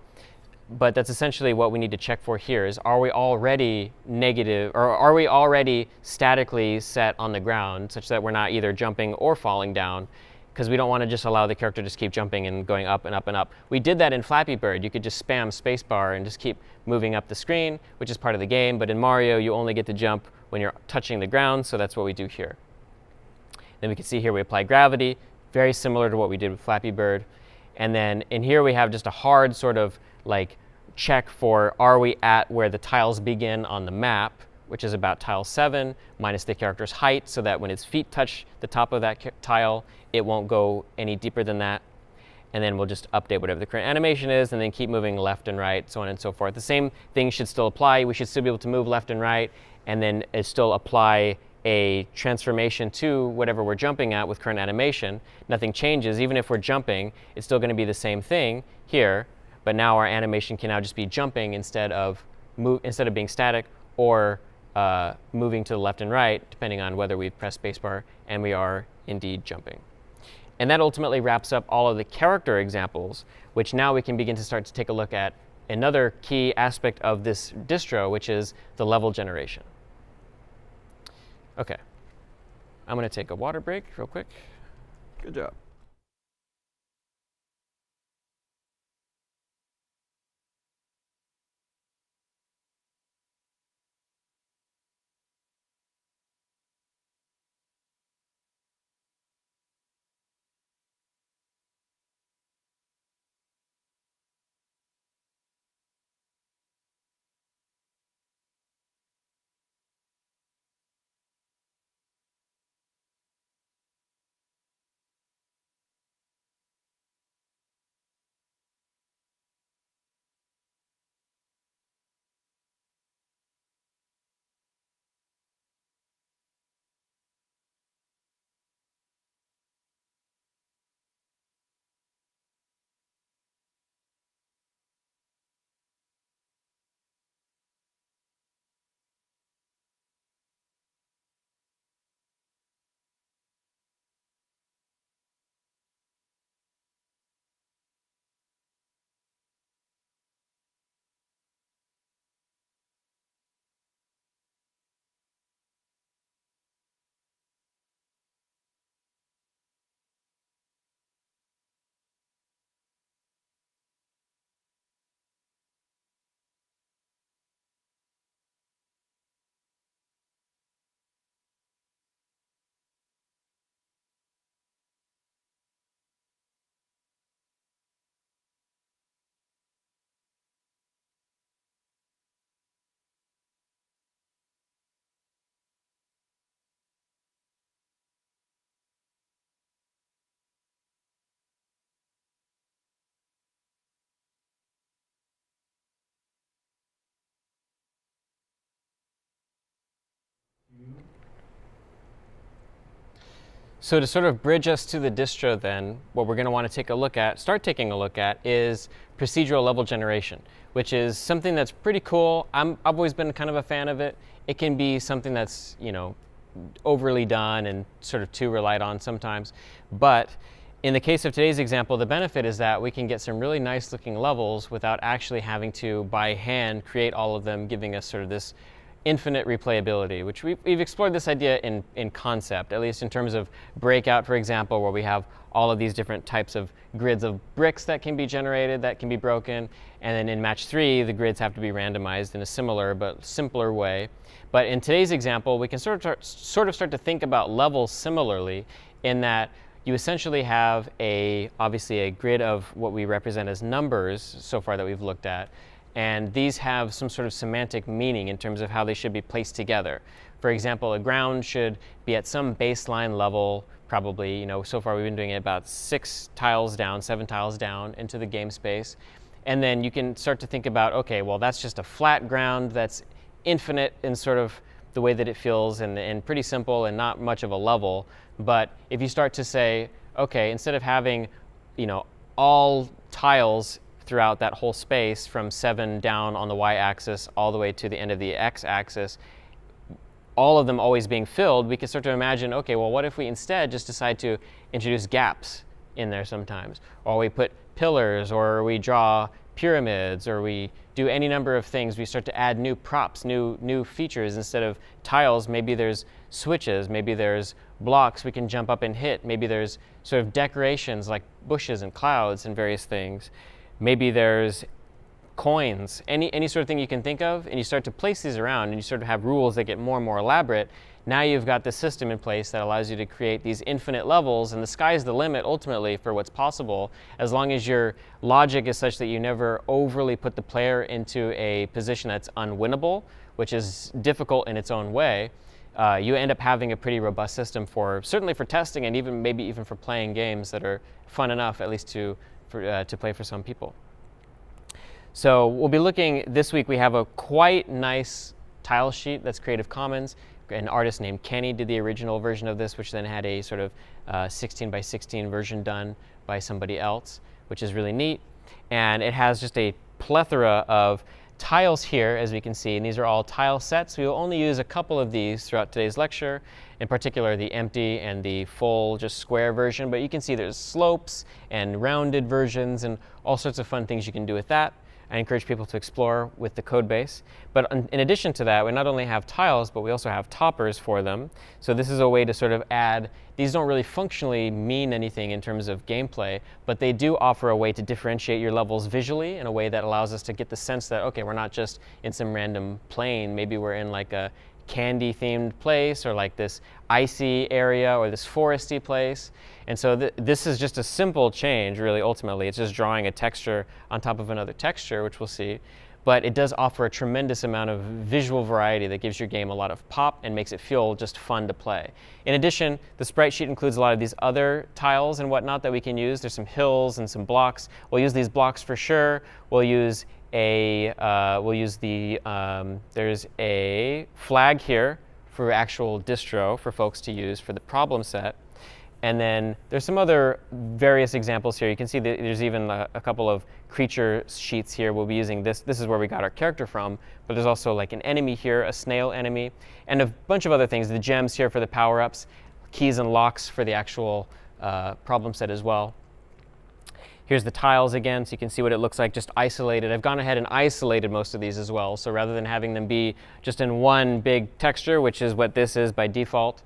S2: But that's essentially what we need to check for here is, are we already negative, or are we already statically set on the ground such that we're not either jumping or falling down? Because we don't want to just allow the character to just keep jumping and going up and up and up. We did that in Flappy Bird. You could just spam spacebar and just keep moving up the screen, which is part of the game. But in Mario, you only get to jump when you're touching the ground, so that's what we do here. Then we can see here we apply gravity, very similar to what we did with Flappy Bird. And then in here we have just a hard sort of like check for, are we at where the tiles begin on the map, which is about tile 7 minus the character's height, so that when its feet touch the top of that tile, it won't go any deeper than that. And then we'll just update whatever the current animation is, and then keep moving left and right, so on and so forth. The same thing should still apply. We should still be able to move left and right, and then still apply a transformation to whatever we're jumping at with current animation. Nothing changes. Even if we're jumping, it's still going to be the same thing here. But now our animation can now just be jumping instead of being static or moving to the left and right, depending on whether we press spacebar and we are indeed jumping. And that ultimately wraps up all of the character examples, which now we can begin to start to take a look at another key aspect of this distro, which is the level generation. OK. I'm going to take a water break real quick.
S3: Good job.
S2: So to sort of bridge us to the distro then, what we're going to want to start taking a look at is procedural level generation, which is something that's pretty cool. I've always been kind of a fan of it. It can be something that's, overly done and sort of too relied on sometimes. But in the case of today's example, the benefit is that we can get some really nice looking levels without actually having to, by hand, create all of them, giving us sort of this infinite replayability, which we've explored this idea in concept, at least in terms of Breakout, for example, where we have all of these different types of grids of bricks that can be generated, that can be broken. And then in match 3, the grids have to be randomized in a similar but simpler way. But in today's example, we can sort of start to think about levels similarly, in that you essentially have obviously a grid of what we represent as numbers so far that we've looked at. And these have some sort of semantic meaning in terms of how they should be placed together. For example, a ground should be at some baseline level, probably, so far we've been doing it about 7 tiles down into the game space. And then you can start to think about, okay, well, that's just a flat ground that's infinite in sort of the way that it feels, and pretty simple and not much of a level. But if you start to say, okay, instead of having, all tiles throughout that whole space from 7 down on the y-axis all the way to the end of the x-axis, all of them always being filled, we can start to imagine, okay, well, what if we instead just decide to introduce gaps in there sometimes? Or we put pillars, or we draw pyramids, or we do any number of things. We start to add new props, new features. Instead of tiles, maybe there's switches, maybe there's blocks we can jump up and hit, maybe there's sort of decorations like bushes and clouds and various things. Maybe there's coins, any sort of thing you can think of, and you start to place these around, and you sort of have rules that get more and more elaborate. Now you've got this system in place that allows you to create these infinite levels, and the sky's the limit ultimately for what's possible, as long as your logic is such that you never overly put the player into a position that's unwinnable, which is difficult in its own way. You end up having a pretty robust system certainly for testing, and maybe even for playing games that are fun enough, at least to play for some people. So we'll be looking, this week we have a quite nice tile sheet that's Creative Commons. An artist named Kenny did the original version of this, which then had a sort of 16 by 16 version done by somebody else, which is really neat. And it has just a plethora of tiles here, as we can see, and these are all tile sets. We will only use a couple of these throughout today's lecture, in particular the empty and the full, just square version. But you can see there's slopes and rounded versions and all sorts of fun things you can do with that. I encourage people to explore with the code base. But in addition to that, we not only have tiles, but we also have toppers for them. So this is a way to sort of add, these don't really functionally mean anything in terms of gameplay, but they do offer a way to differentiate your levels visually in a way that allows us to get the sense that, okay, we're not just in some random plane. Maybe we're in like a candy themed place, or like this icy area, or this foresty place. And so this is just a simple change, really. Ultimately, it's just drawing a texture on top of another texture, which we'll see. But it does offer a tremendous amount of visual variety that gives your game a lot of pop and makes it feel just fun to play. In addition, the sprite sheet includes a lot of these other tiles and whatnot that we can use. There's some hills and some blocks. We'll use these blocks for sure. We'll use there's a flag here for actual distro for folks to use for the problem set. And then there's some other various examples here. You can see that there's even a couple of creature sheets here. We'll be using this. This is where we got our character from. But there's also like an enemy here, a snail enemy, and a bunch of other things. The gems here for the power-ups, keys and locks for the actual problem set as well. Here's the tiles again, so you can see what it looks like just isolated. I've gone ahead and isolated most of these as well. So rather than having them be just in one big texture, which is what this is by default,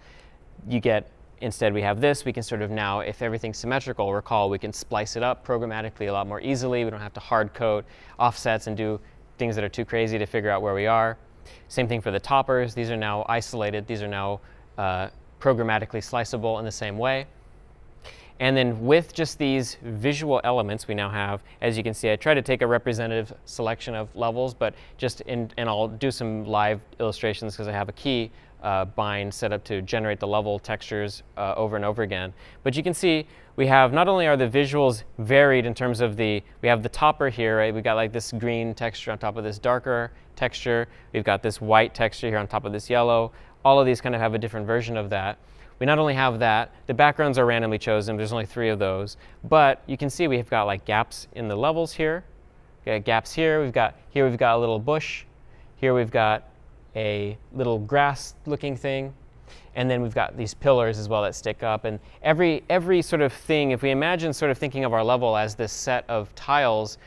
S2: instead we have this. We can sort of now, if everything's symmetrical, recall we can splice it up programmatically a lot more easily. We don't have to hard code offsets and do things that are too crazy to figure out where we are. Same thing for the toppers. These are now isolated. These are now programmatically sliceable in the same way. And then with just these visual elements we now have, as you can see, I try to take a representative selection of levels, but and I'll do some live illustrations because I have a key bind set up to generate the level textures over and over again. But you can see we have, not only are the visuals varied in terms of we have the topper here, right? We've got like this green texture on top of this darker texture. We've got this white texture here on top of this yellow. All of these kind of have a different version of that. we not only have that, the backgrounds are randomly chosen. There's only 3 of those. But you can see we've got like gaps in the levels here. We've got gaps here. We've got a little bush. Here we've got a little grass-looking thing. And then we've got these pillars as well that stick up. And every sort of thing, if we imagine sort of thinking of our level as this set of tiles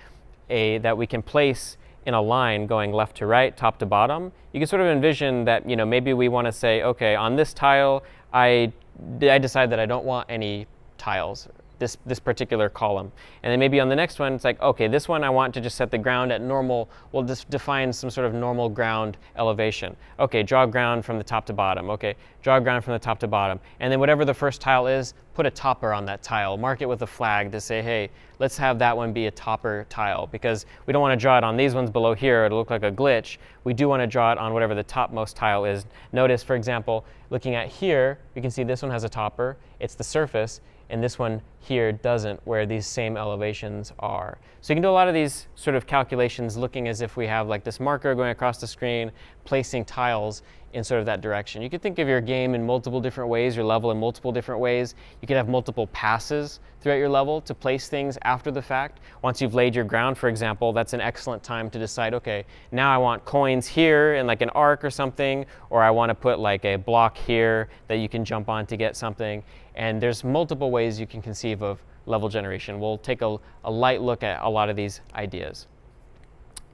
S2: that we can place in a line going left to right, top to bottom, you can sort of envision that, you know, maybe we want to say, okay, on this tile, I decide that I don't want any tiles, this particular column. And then maybe on the next one, it's like, okay, this one I want to just set the ground at normal. We'll just define some sort of normal ground elevation. Okay, draw ground from the top to bottom. Okay, draw ground from the top to bottom. And then whatever the first tile is, put a topper on that tile. Mark it with a flag to say, hey, let's have that one be a topper tile, because we don't want to draw it on these ones below here. It'll look like a glitch. We do want to draw it on whatever the topmost tile is. Notice, for example, looking at here, we can see this one has a topper. It's the surface. And this one here doesn't, where these same elevations are. So you can do a lot of these sort of calculations looking as if we have like this marker going across the screen, placing tiles in sort of that direction. You could think of your game in multiple different ways, your level in multiple different ways. You could have multiple passes throughout your level to place things after the fact. Once you've laid your ground, for example, that's an excellent time to decide, okay, now I want coins here in like an arc or something, or I want to put like a block here that you can jump on to get something. And there's multiple ways you can conceive of level generation. We'll take a light look at a lot of these ideas.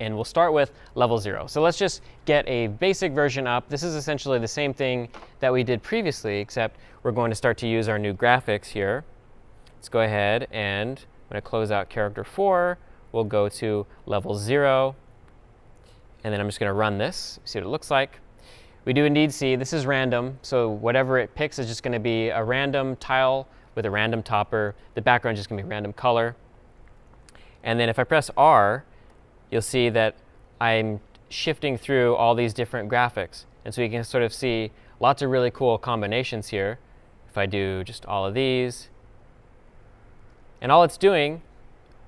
S2: And we'll start with level 0. So let's just get a basic version up. This is essentially the same thing that we did previously, except we're going to start to use our new graphics here. Let's go ahead and I'm going to close out character 4. We'll go to level 0. And then I'm just going to run this, see what it looks like. We do indeed see this is random. So whatever it picks is just going to be a random tile with a random topper. The background is just going to be random color. And then if I press R, you'll see that I'm shifting through all these different graphics. And so you can sort of see lots of really cool combinations here. If I do just all of these. And all it's doing,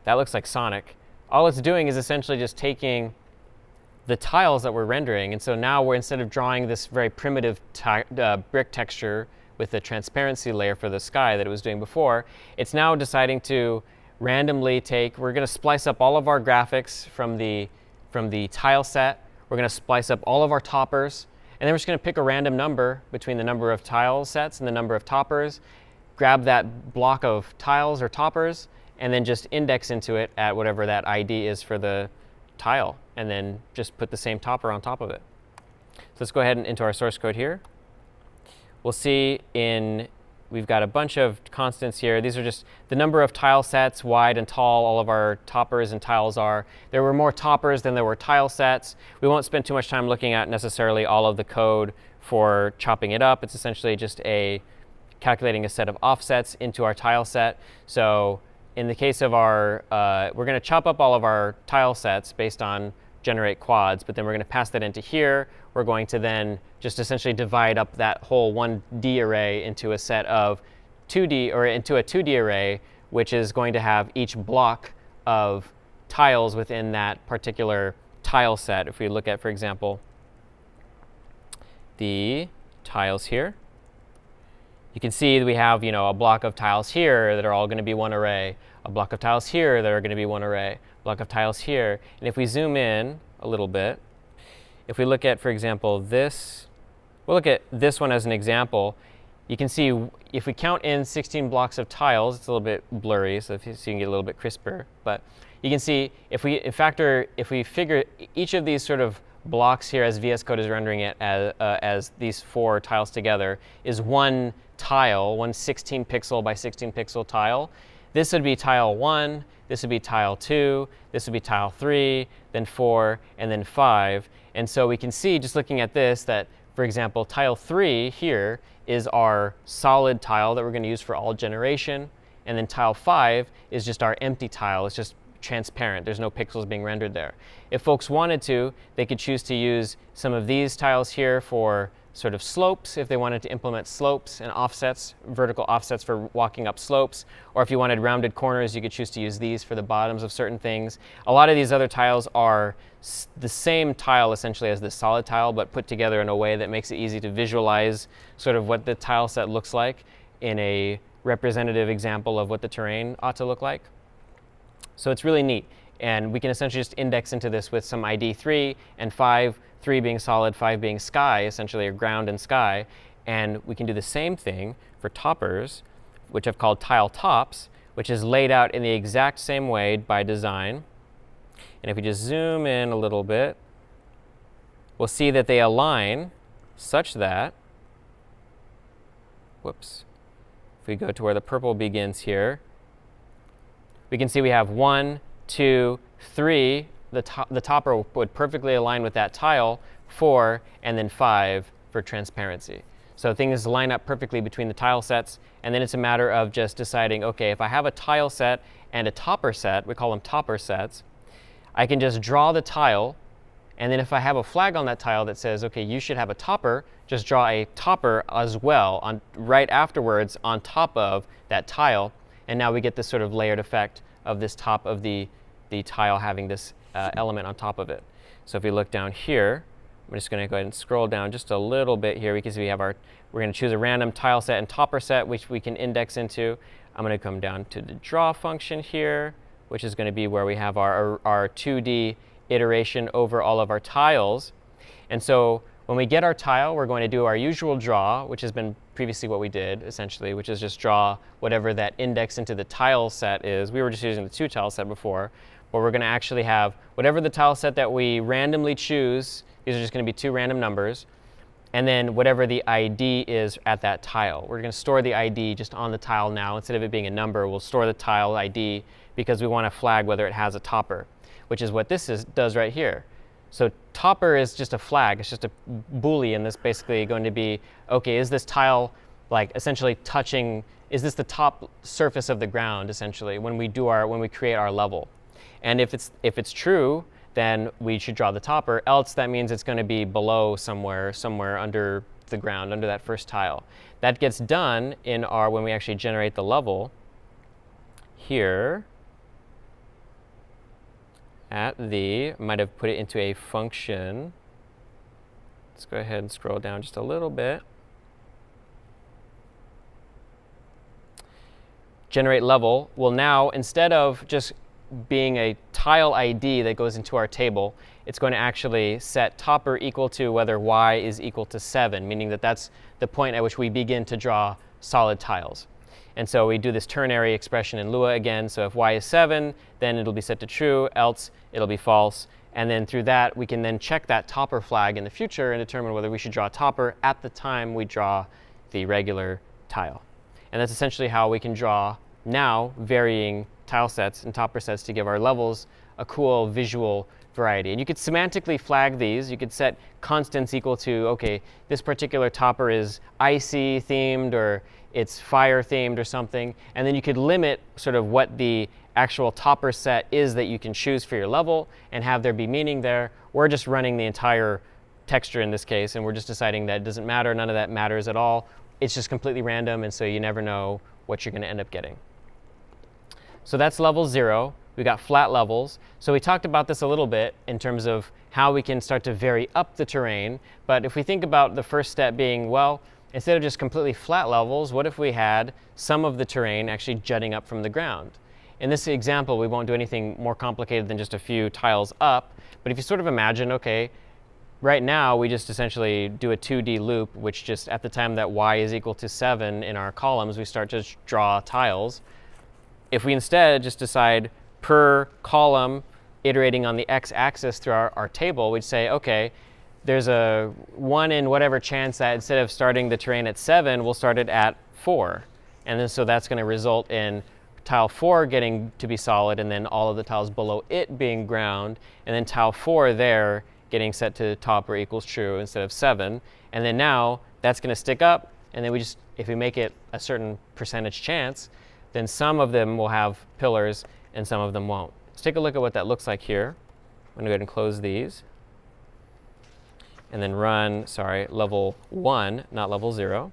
S2: that looks like Sonic. All it's doing is essentially just taking the tiles that we're rendering. And so now we're, instead of drawing this very primitive brick texture with the transparency layer for the sky that it was doing before, it's now deciding to randomly we're going to splice up all of our graphics from the tile set. We're going to splice up all of our toppers. And then we're just going to pick a random number between the number of tile sets and the number of toppers, grab that block of tiles or toppers, and then just index into it at whatever that ID is for the tile, and then just put the same topper on top of it. So let's go ahead and into our source code here. We'll see we've got a bunch of constants here. These are just the number of tile sets, wide and tall, all of our toppers and tiles are. There were more toppers than there were tile sets. We won't spend too much time looking at necessarily all of the code for chopping it up. It's essentially just calculating a set of offsets into our tile set. So in the case of we're going to chop up all of our tile sets based on generate quads, but then we're going to pass that into here. We're going to then just essentially divide up that whole 1D array into a set of 2D, or into a 2D array, which is going to have each block of tiles within that particular tile set. If we look at, for example, the tiles here, you can see that we have, a block of tiles here that are all going to be one array, a block of tiles here that are going to be one array, a block of tiles here. And if we zoom in a little bit, if we look at, for example, we'll look at this one as an example. You can see if we count in 16 blocks of tiles, it's a little bit blurry, so you can get a little bit crisper. But you can see if we figure each of these sort of blocks here, as VS Code is rendering it as these 4 tiles together, is one tile, one 16 pixel by 16 pixel tile. This would be tile 1, this would be tile 2, this would be tile 3, then 4, and then 5. And so we can see, just looking at this, that, for example, tile 3 here is our solid tile that we're going to use for all generation. And then tile 5 is just our empty tile. It's just transparent. There's no pixels being rendered there. If folks wanted to, they could choose to use some of these tiles here for sort of slopes, if they wanted to implement slopes and offsets, vertical offsets for walking up slopes. Or if you wanted rounded corners, you could choose to use these for the bottoms of certain things. A lot of these other tiles are the same tile essentially as the solid tile, but put together in a way that makes it easy to visualize sort of what the tile set looks like in a representative example of what the terrain ought to look like. So it's really neat. And we can essentially just index into this with some ID 3 and 5, 3 being solid, 5 being sky, essentially, or ground and sky. And we can do the same thing for toppers, which I've called tile tops, which is laid out in the exact same way by design. And if we just zoom in a little bit, we'll see that they align such that, whoops, if we go to where the purple begins here, we can see we have 1, 2, 3. The topper would perfectly align with that tile, 4, and then 5 for transparency. So things line up perfectly between the tile sets, and then it's a matter of just deciding, okay, if I have a tile set and a topper set, we call them topper sets, I can just draw the tile, and then if I have a flag on that tile that says, okay, you should have a topper, just draw a topper as well right afterwards on top of that tile, and now we get this sort of layered effect of this top of the tile having this element on top of it. So if we look down here, I'm just going to go ahead and scroll down just a little bit here because we're going to choose a random tile set and topper set, which we can index into. I'm going to come down to the draw function here, which is going to be where we have our 2D iteration over all of our tiles. And so when we get our tile, we're going to do our usual draw, which has been previously what we did, essentially, which is just draw whatever that index into the tile set is. We were just using the 2 tile set before, but we're going to actually have whatever the tile set that we randomly choose. These are just going to be 2 random numbers. And then whatever the ID is at that tile. We're going to store the ID just on the tile now. Instead of it being a number, we'll store the tile ID because we want to flag whether it has a topper, which is what this does right here. So topper is just a flag. It's just a Boolean that's basically going to be, okay, is this tile like essentially touching, is this the top surface of the ground essentially when we create our level? And if it's true, then we should draw the topper. Else that means it's going to be below somewhere under the ground, under that first tile. That gets done in when we actually generate the level here. I might have put it into a function. Let's go ahead and scroll down just a little bit. Generate level will now, instead of just being a tile ID that goes into our table, it's going to actually set topper equal to whether y is equal to 7, meaning that that's the point at which we begin to draw solid tiles. And so we do this ternary expression in Lua again. So if y is 7, then it'll be set to true, else it'll be false. And then through that, we can then check that topper flag in the future and determine whether we should draw a topper at the time we draw the regular tile. And that's essentially how we can draw now varying tile sets and topper sets to give our levels a cool visual variety. And you could semantically flag these. You could set constants equal to, okay, this particular topper is icy themed or it's fire themed or something. And then you could limit sort of what the actual topper set is that you can choose for your level and have there be meaning there. We're just running the entire texture in this case, and we're just deciding that it doesn't matter. None of that matters at all. It's just completely random, and so you never know what you're going to end up getting. So that's level 0. We got flat levels. So we talked about this a little bit in terms of how we can start to vary up the terrain. But if we think about the first step being, well, instead of just completely flat levels, what if we had some of the terrain actually jutting up from the ground? In this example, we won't do anything more complicated than just a few tiles up. But if you sort of imagine, okay, right now we just essentially do a 2D loop, which just at the time that y is equal to 7 in our columns, we start to draw tiles. If we instead just decide per column, iterating on the x-axis through our table, we'd say, okay, there's a 1 in whatever chance that instead of starting the terrain at 7, we'll start it at 4. And then so that's going to result in tile 4 getting to be solid, and then all of the tiles below it being ground, and then tile 4 there getting set to topper equals true instead of 7. And then now that's going to stick up, and then if we make it a certain percentage chance, then some of them will have pillars and some of them won't. Let's take a look at what that looks like here. I'm going to go ahead and close these. and then run, sorry, level 1, not level 0.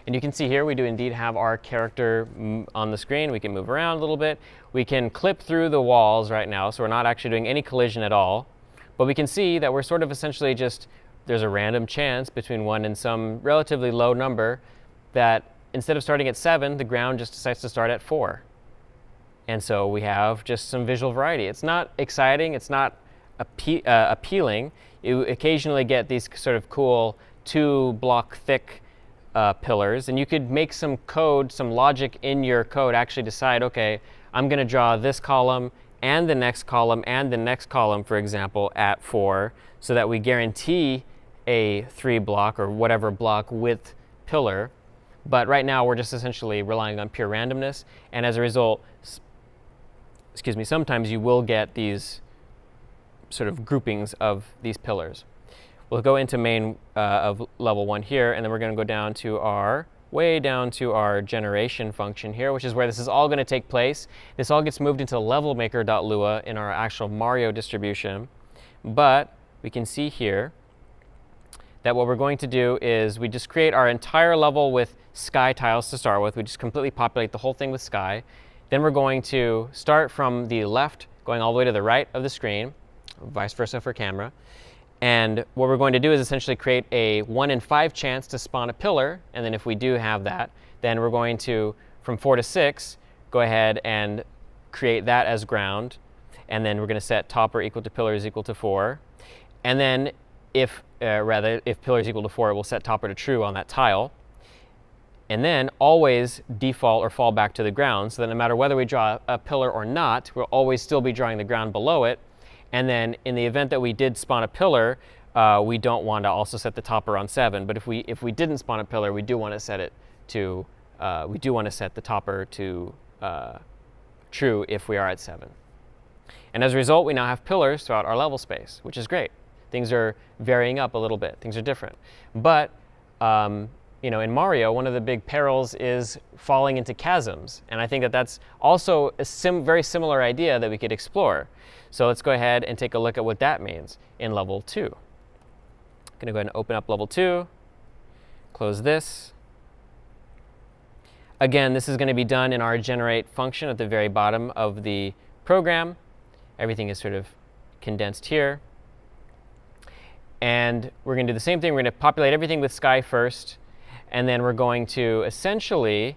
S2: And you can see here we do indeed have our character on the screen. We can move around a little bit. We can clip through the walls right now, so we're not actually doing any collision at all. But we can see that we're sort of essentially just, there's a random chance between 1 and some relatively low number that instead of starting at 7, the ground just decides to start at 4. And so we have just some visual variety. It's not exciting. It's not appealing. You occasionally get these sort of cool 2-block thick pillars, and you could make some code, some logic in your code actually decide, okay, I'm going to draw this column and the next column and the next column, for example, at 4, so that we guarantee a 3-block or whatever block width pillar. But right now we're just essentially relying on pure randomness, and as a result, excuse me, sometimes you will get these sort of groupings of these pillars. We'll go into main of level 1 here, and then we're going to go down to our, way down to our generation function here, which is where this is all going to take place. This all gets moved into levelmaker.lua in our actual Mario distribution. But we can see here that what we're going to do is we just create our entire level with sky tiles to start with. We just completely populate the whole thing with sky. Then we're going to start from the left, going all the way to the right of the screen, vice versa for camera. And what we're going to do is essentially create a 1 in 5 chance to spawn a pillar. And then if we do have that, then we're going to, from 4 to 6, go ahead and create that as ground. And then we're going to set topper equal to pillar is equal to 4. And then if pillar is equal to 4, it will set topper to true on that tile. And then always default or fall back to the ground, so that no matter whether we draw a pillar or not, we'll always still be drawing the ground below it. And then in the event that we did spawn a pillar, we don't want to also set the topper on 7. But if we didn't spawn a pillar, we do want to set it to the topper to true if we are at 7. And as a result, we now have pillars throughout our level space, which is great. Things are varying up a little bit. Things are different. But you know, in Mario, one of the big perils is falling into chasms. And I think that that's also a very similar idea that we could explore. So let's go ahead and take a look at what that means in level 2. I'm going to go ahead and open up level 2, close this. Again, this is going to be done in our generate function at the very bottom of the program. Everything is sort of condensed here. And we're going to do the same thing. We're going to populate everything with sky first. And then we're going to essentially,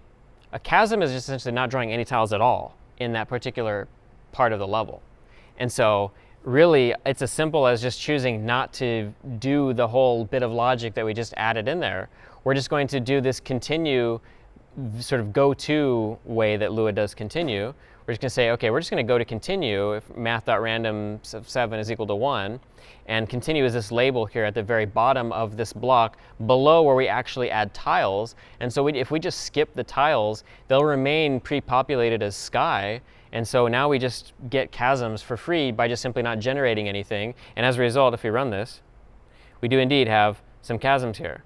S2: a chasm is just essentially not drawing any tiles at all in that particular part of the level. And so really, it's as simple as just choosing not to do the whole bit of logic that we just added in there. We're just going to do this continue sort of go-to way that Lua does continue. We're just going to say, OK, we're just going to go to continue if math.random of 7 is equal to 1. And continue is this label here at the very bottom of this block below where we actually add tiles. And so if we just skip the tiles, they'll remain pre-populated as sky. And so now we just get chasms for free by just simply not generating anything. And as a result, if we run this, we do indeed have some chasms here.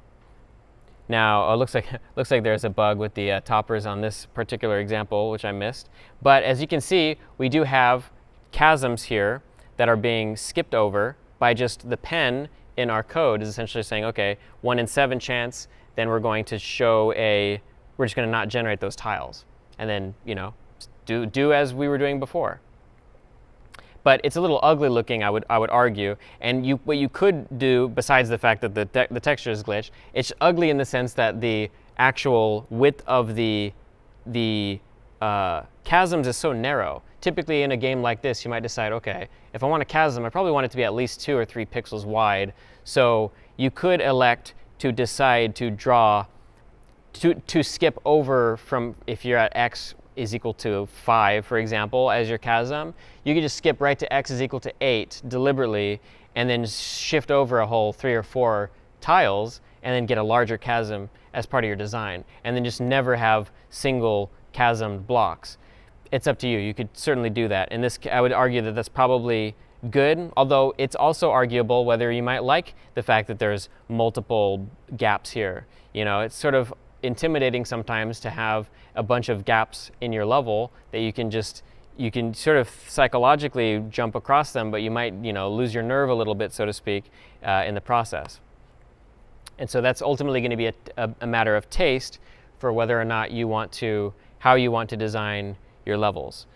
S2: Now, it looks like there's a bug with the toppers on this particular example, which I missed. But as you can see, we do have chasms here that are being skipped over by just the pen in our code is essentially saying, OK, 1 in 7 chance, then we're going to show we're just going to not generate those tiles. And then, you know, do as we were doing before. But it's a little ugly looking, I would argue. And what you could do, besides the fact that the texture is glitched, it's ugly in the sense that the actual width of the chasms is so narrow. Typically in a game like this, you might decide, OK, if I want a chasm, I probably want it to be at least 2 or 3 pixels wide. So you could elect to decide to draw, to skip over from, if you're at x is equal to 5, for example, as your chasm, you could just skip right to x is equal to 8 deliberately, and then shift over a whole 3 or 4 tiles, and then get a larger chasm as part of your design, and then just never have single chasmed blocks. It's up to you. You could certainly do that. And this, I would argue that that's probably good, although it's also arguable whether you might like the fact that there's multiple gaps here. You know, it's sort of intimidating sometimes to have a bunch of gaps in your level that you can just you can sort of psychologically jump across them, but you might, lose your nerve a little bit, so to speak, in the process. And so that's ultimately going to be a matter of taste for whether or not how you want to design your levels.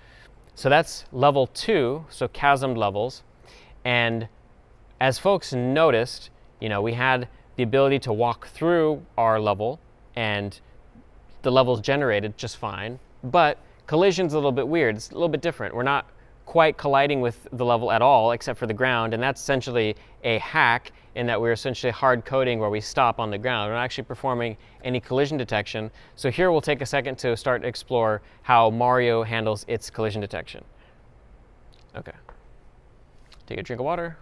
S2: So that's level 2, so chasmed levels. And as folks noticed, we had the ability to walk through our level and the level's generated just fine, but collision's a little bit weird. It's a little bit different. We're not quite colliding with the level at all except for the ground, and that's essentially a hack in that we're essentially hard coding where we stop on the ground. We're not actually performing any collision detection. So here we'll take a second to start to explore how Mario handles its collision detection. Okay. Take a drink of water.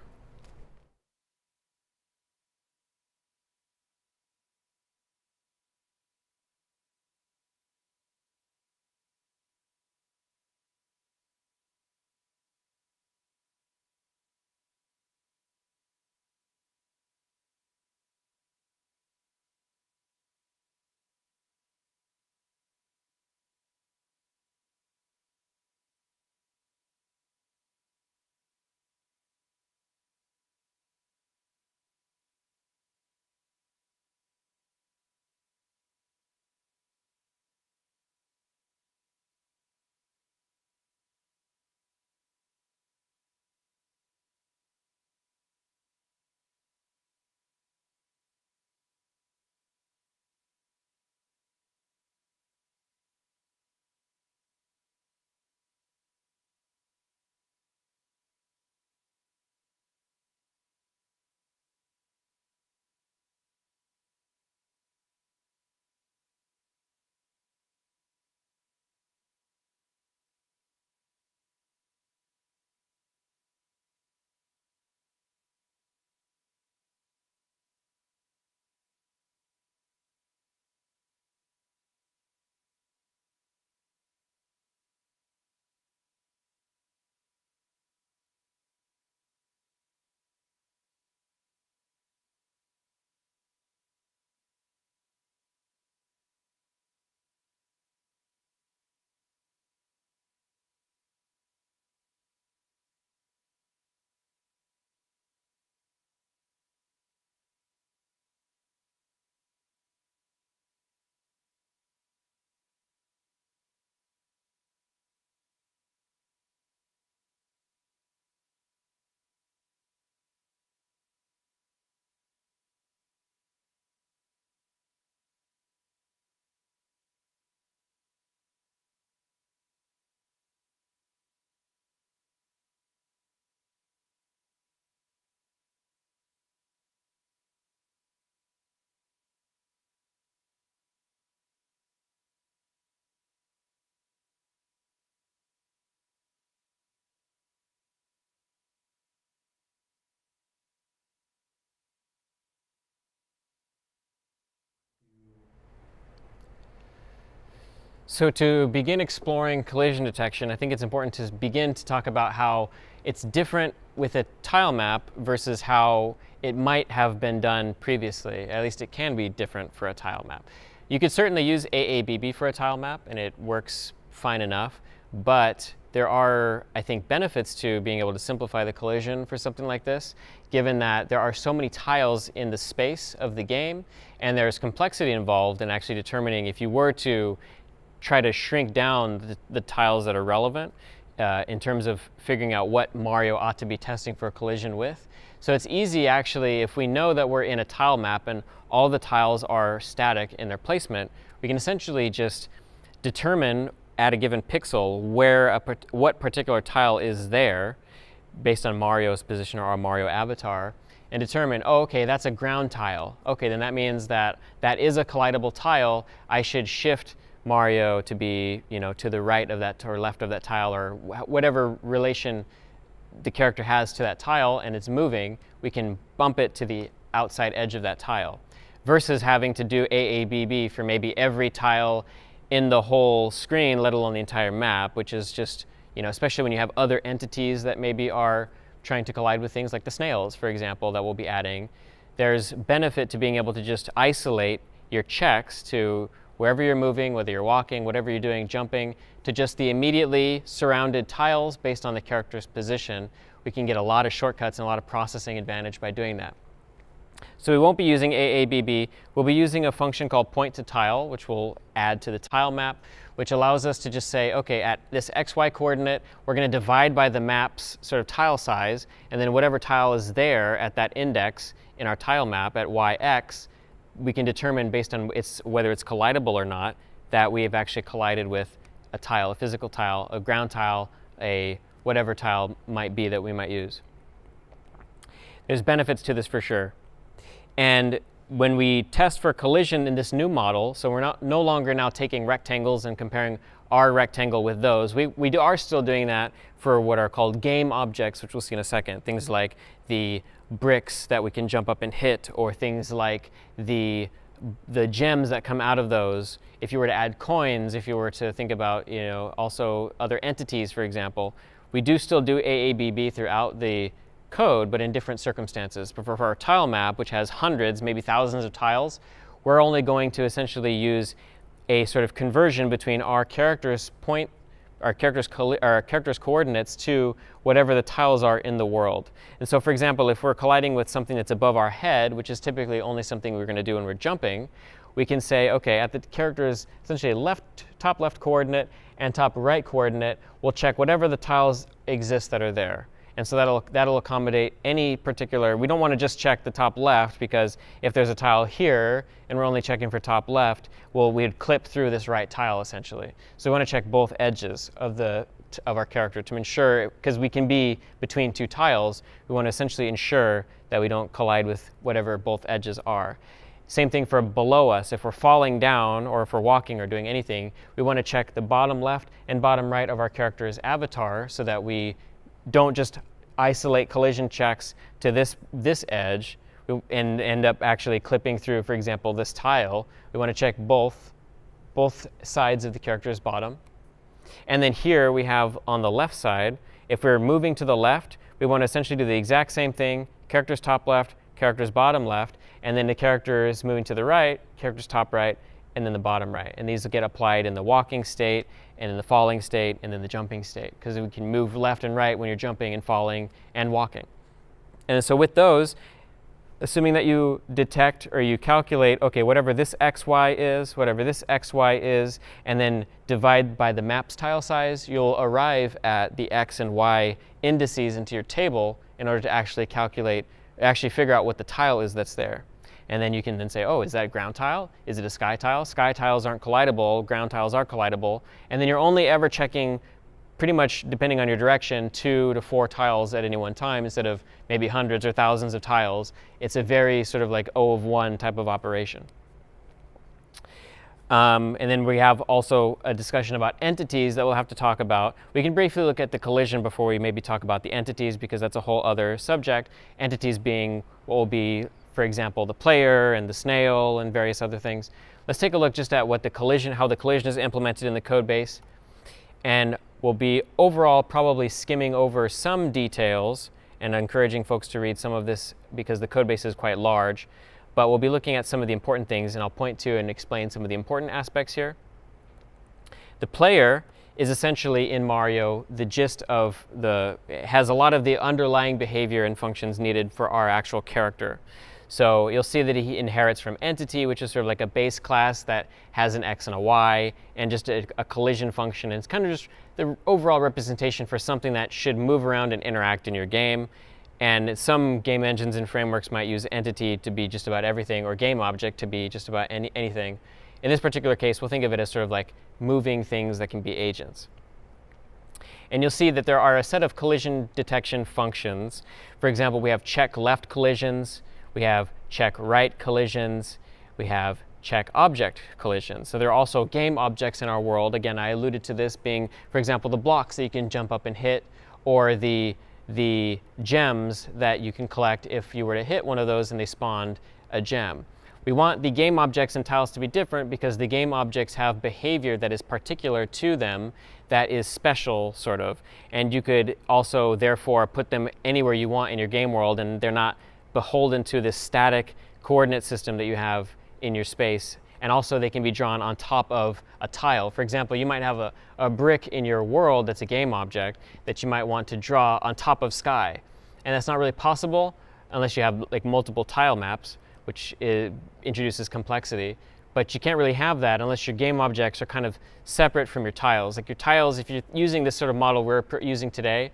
S2: So to begin exploring collision detection, I think it's important to begin to talk about how it's different with a tile map versus how it might have been done previously. At least it can be different for a tile map. You could certainly use AABB for a tile map, and it works fine enough, but there are, I think, benefits to being able to simplify the collision for something like this, given that there are so many tiles in the space of the game, and there's complexity involved in actually determining if you were to try to shrink down the tiles that are relevant in terms of figuring out what Mario ought to be testing for a collision with. So it's easy, actually, if we know that we're in a tile map and all the tiles are static in their placement, we can essentially just determine at a given pixel what particular tile is there based on Mario's position or our Mario avatar, and determine, oh, okay, that's a ground tile. Okay, then that means that that is a collidable tile. I should shift Mario to be, to the right of that or left of that tile, or whatever relation the character has to that tile, and it's moving, we can bump it to the outside edge of that tile, versus having to do AABB for maybe every tile in the whole screen, let alone the entire map, which is just, especially when you have other entities that maybe are trying to collide with things like the snails, for example, that we'll be adding. There's benefit to being able to just isolate your checks to wherever you're moving, whether you're walking, whatever you're doing, jumping, to just the immediately surrounded tiles based on the character's position. We can get a lot of shortcuts and a lot of processing advantage by doing that. So we won't be using AABB. We'll be using a function called point to tile, which we'll add to the tile map, which allows us to just say, okay, at this XY coordinate, we're going to divide by the map's sort of tile size, and then whatever tile is there at that index in our tile map at YX, we can determine based on whether it's collidable or not, that we have actually collided with a tile, a physical tile, a ground tile, a whatever tile might be that we might use. There's benefits to this for sure. And when we test for collision in this new model, so we're no longer now taking rectangles and comparing our rectangle with those. We are still doing that for what are called game objects, which we'll see in a second. Things like the bricks that we can jump up and hit, or things like the gems that come out of those. If you were to add coins, if you were to think about, also other entities, for example, we do still do AABB throughout the code, but in different circumstances. But for our tile map, which has hundreds, maybe thousands of tiles, we're only going to essentially use a sort of conversion between our character's coordinates to whatever the tiles are in the world. And so, for example, if we're colliding with something that's above our head, which is typically only something we're going to do when we're jumping, we can say, okay, at the character's essentially top left coordinate and top right coordinate, we'll check whatever the tiles exist that are there. And so that'll accommodate any particular, we don't want to just check the top left, because if there's a tile here and we're only checking for top left, well, we'd clip through this right tile essentially. So we want to check both edges of our character to ensure, because we can be between two tiles, we want to essentially ensure that we don't collide with whatever both edges are. Same thing for below us. If we're falling down or if we're walking or doing anything, we want to check the bottom left and bottom right of our character's avatar so that we don't just isolate collision checks to this edge and end up actually clipping through, for example, this tile. We want to check both sides of the character's bottom. And then here we have on the left side, if we're moving to the left, we want to essentially do the exact same thing, character's top left, character's bottom left, and then the character is moving to the right, character's top right, and then the bottom right. And these will get applied in the walking state, and in the falling state, and then the jumping state, because we can move left and right when you're jumping and falling and walking. And so with those, assuming that you detect or you calculate, okay, whatever this xy is, and then divide by the map's tile size, you'll arrive at the x and y indices into your table in order to actually figure out what the tile is that's there. And then you can then say, oh, is that a ground tile? Is it a sky tile? Sky tiles aren't collidable, ground tiles are collidable. And then you're only ever checking, pretty much depending on your direction, 2 to 4 tiles at any one time instead of maybe hundreds or thousands of tiles. It's a very sort of like O of 1 type of operation. And then we have also a discussion about entities that we'll have to talk about. We can briefly look at the collision before we maybe talk about the entities, because that's a whole other subject. Entities being what will be, for example, the player and the snail and various other things. Let's take a look just at how the collision is implemented in the code base. And we'll be overall probably skimming over some details and encouraging folks to read some of this because the code base is quite large. But we'll be looking at some of the important things, and I'll point to and explain some of the important aspects here. The player is essentially in Mario the gist of it has a lot of the underlying behavior and functions needed for our actual character. So you'll see that he inherits from entity, which is sort of like a base class that has an x and a y, and just a collision function. And it's kind of just the overall representation for something that should move around and interact in your game. And some game engines and frameworks might use entity to be just about everything, or game object to be just about anything. In this particular case, we'll think of it as sort of like moving things that can be agents. And you'll see that there are a set of collision detection functions. For example, we have check left collisions, we have check right collisions, we have check object collisions. So there are also game objects in our world. Again, I alluded to this being, for example, the blocks that you can jump up and hit, or the gems that you can collect if you were to hit one of those and they spawned a gem. We want the game objects and tiles to be different because the game objects have behavior that is particular to them, that is special, sort of. And you could also, therefore, put them anywhere you want in your game world, and they're not beholden to this static coordinate system that you have in your space. and also they can be drawn on top of a tile. For example, you might have a brick in your world that's a game object that you might want to draw on top of sky. And that's not really possible unless you have like multiple tile maps, which introduces complexity. But you can't really have that unless your game objects are kind of separate from your tiles. Like your tiles, if you're using this sort of model we're using today,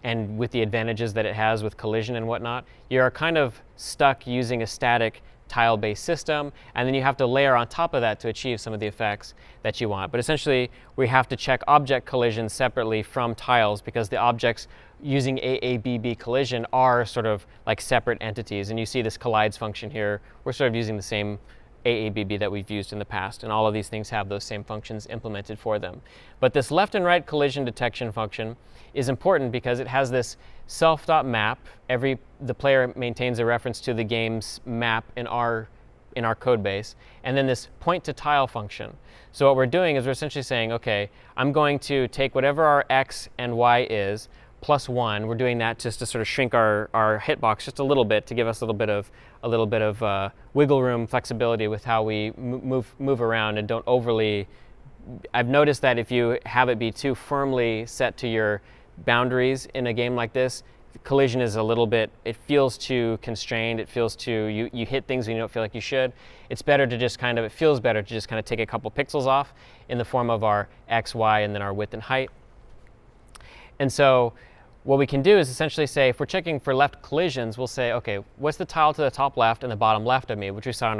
S2: and with the advantages that it has with collision and whatnot, you're kind of stuck using a static tile-based system, and then you have to layer on top of that to achieve some of the effects that you want. But essentially, we have to check object collision separately from tiles because the objects using AABB collision are sort of like separate entities. And you see this collides function here. We're sort of using the same AABB that we've used in the past, and all of these things have those same functions implemented for them. But this left and right collision detection function is important because it has this self.map. The player maintains a reference to the game's map in our code base, and then this point to tile function. So what we're doing is we're essentially saying, okay, I'm going to take whatever our x and y is plus 1. We're doing that just to sort of shrink our hitbox just a little bit to give us a little bit of wiggle room, flexibility with how we move around and don't overly. I've noticed that if you have it be too firmly set to your boundaries in a game like this, collision is a little bit, it feels too constrained. It feels too, you hit things when you don't feel like you should. It's better to just kind of, it feels better to just kind of take a couple pixels off in the form of our x, y, and then our width and height. And so what we can do is essentially say, if we're checking for left collisions, we'll say, okay, what's the tile to the top left and the bottom left of me, which we saw in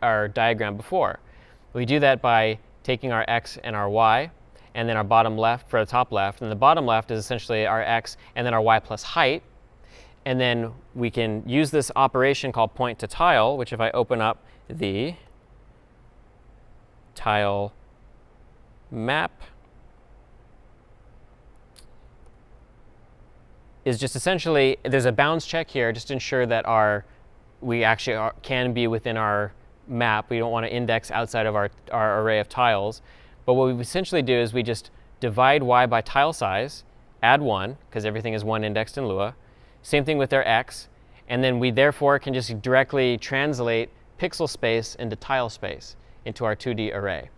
S2: our diagram before. We do that by taking our x and our y, and then our bottom left for the top left. And the bottom left is essentially our x and then our y plus height. And then we can use this operation called point to tile, which if I open up the tile map, is just essentially, there's a bounds check here just to ensure that we actually can be within our map. We don't want to index outside of our array of tiles. But what we essentially do is we just divide y by tile size, add 1, because everything is 1 indexed in Lua. Same thing with our x. And then we therefore can just directly translate pixel space into tile space into our 2D array.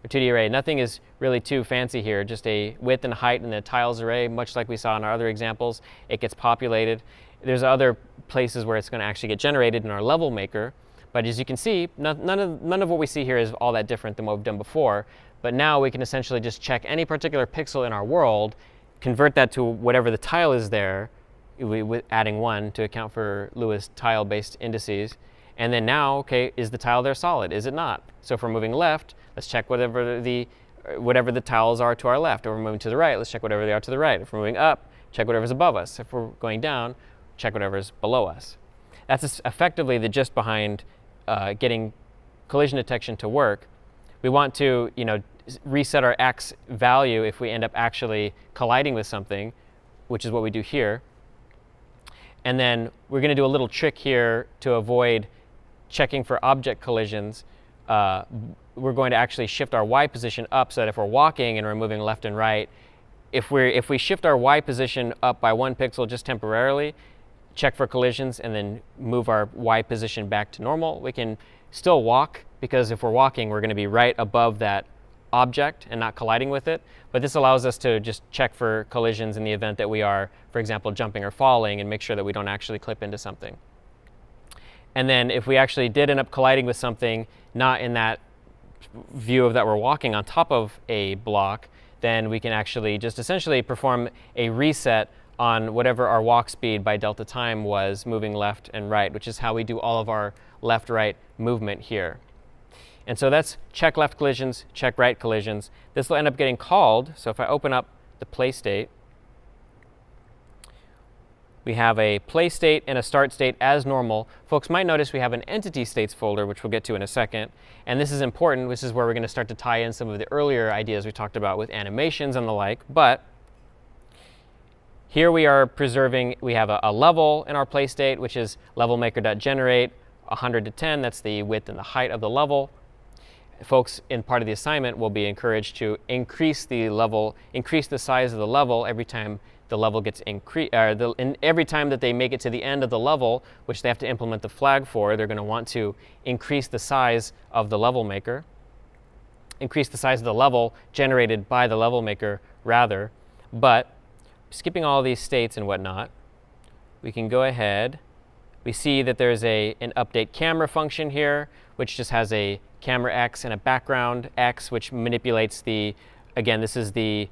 S2: Our 2D array, nothing is really too fancy here, just a width and height in the tiles array, much like we saw in our other examples. It gets populated. There's other places where it's going to actually get generated in our level maker. But as you can see, none of what we see here is all that different than what we've done before. But now we can essentially just check any particular pixel in our world, convert that to whatever the tile is there, with adding 1 to account for Lua's tile-based indices. And then now, okay, is the tile there solid? Is it not? So if we're moving left, let's check whatever the tiles are to our left. If we're moving to the right, let's check whatever they are to the right. If we're moving up, check whatever's above us. If we're going down, check whatever's below us. That's effectively the gist behind getting collision detection to work. We want to, reset our x value if we end up actually colliding with something, which is what we do here. And then we're going to do a little trick here to avoid checking for object collisions. We're going to actually shift our y position up so that if we're walking and we're moving left and right, if we shift our y position up by 1 pixel just temporarily, check for collisions, and then move our y position back to normal, we can still walk, because if we're walking, we're going to be right above that object and not colliding with it. But this allows us to just check for collisions in the event that we are, for example, jumping or falling, and make sure that we don't actually clip into something. And then if we actually did end up colliding with something not in that view of that we're walking on top of a block, then we can actually just essentially perform a reset on whatever our walk speed by delta time was moving left and right, which is how we do all of our left-right movement here. And so that's check left collisions, check right collisions. This will end up getting called. So if I open up the play state, we have a play state and a start state as normal. Folks might notice we have an entity states folder, which we'll get to in a second. And this is important. This is where we're going to start to tie in some of the earlier ideas we talked about with animations and the like. But here we are preserving, we have a level in our play state, which is levelmaker.generate 100 to 10. That's the width and the height of the level. folks in part of the assignment will be encouraged to increase the size of the level every time the level gets increased, every time that they make it to the end of the level, which they have to implement the flag for, they're going to want to increase the size of the level maker, increase the size of the level generated by the level maker rather. But skipping all these states and whatnot, we can go ahead. We see that there's an update camera function here, which just has a camera X and a background X, which manipulates again, this is the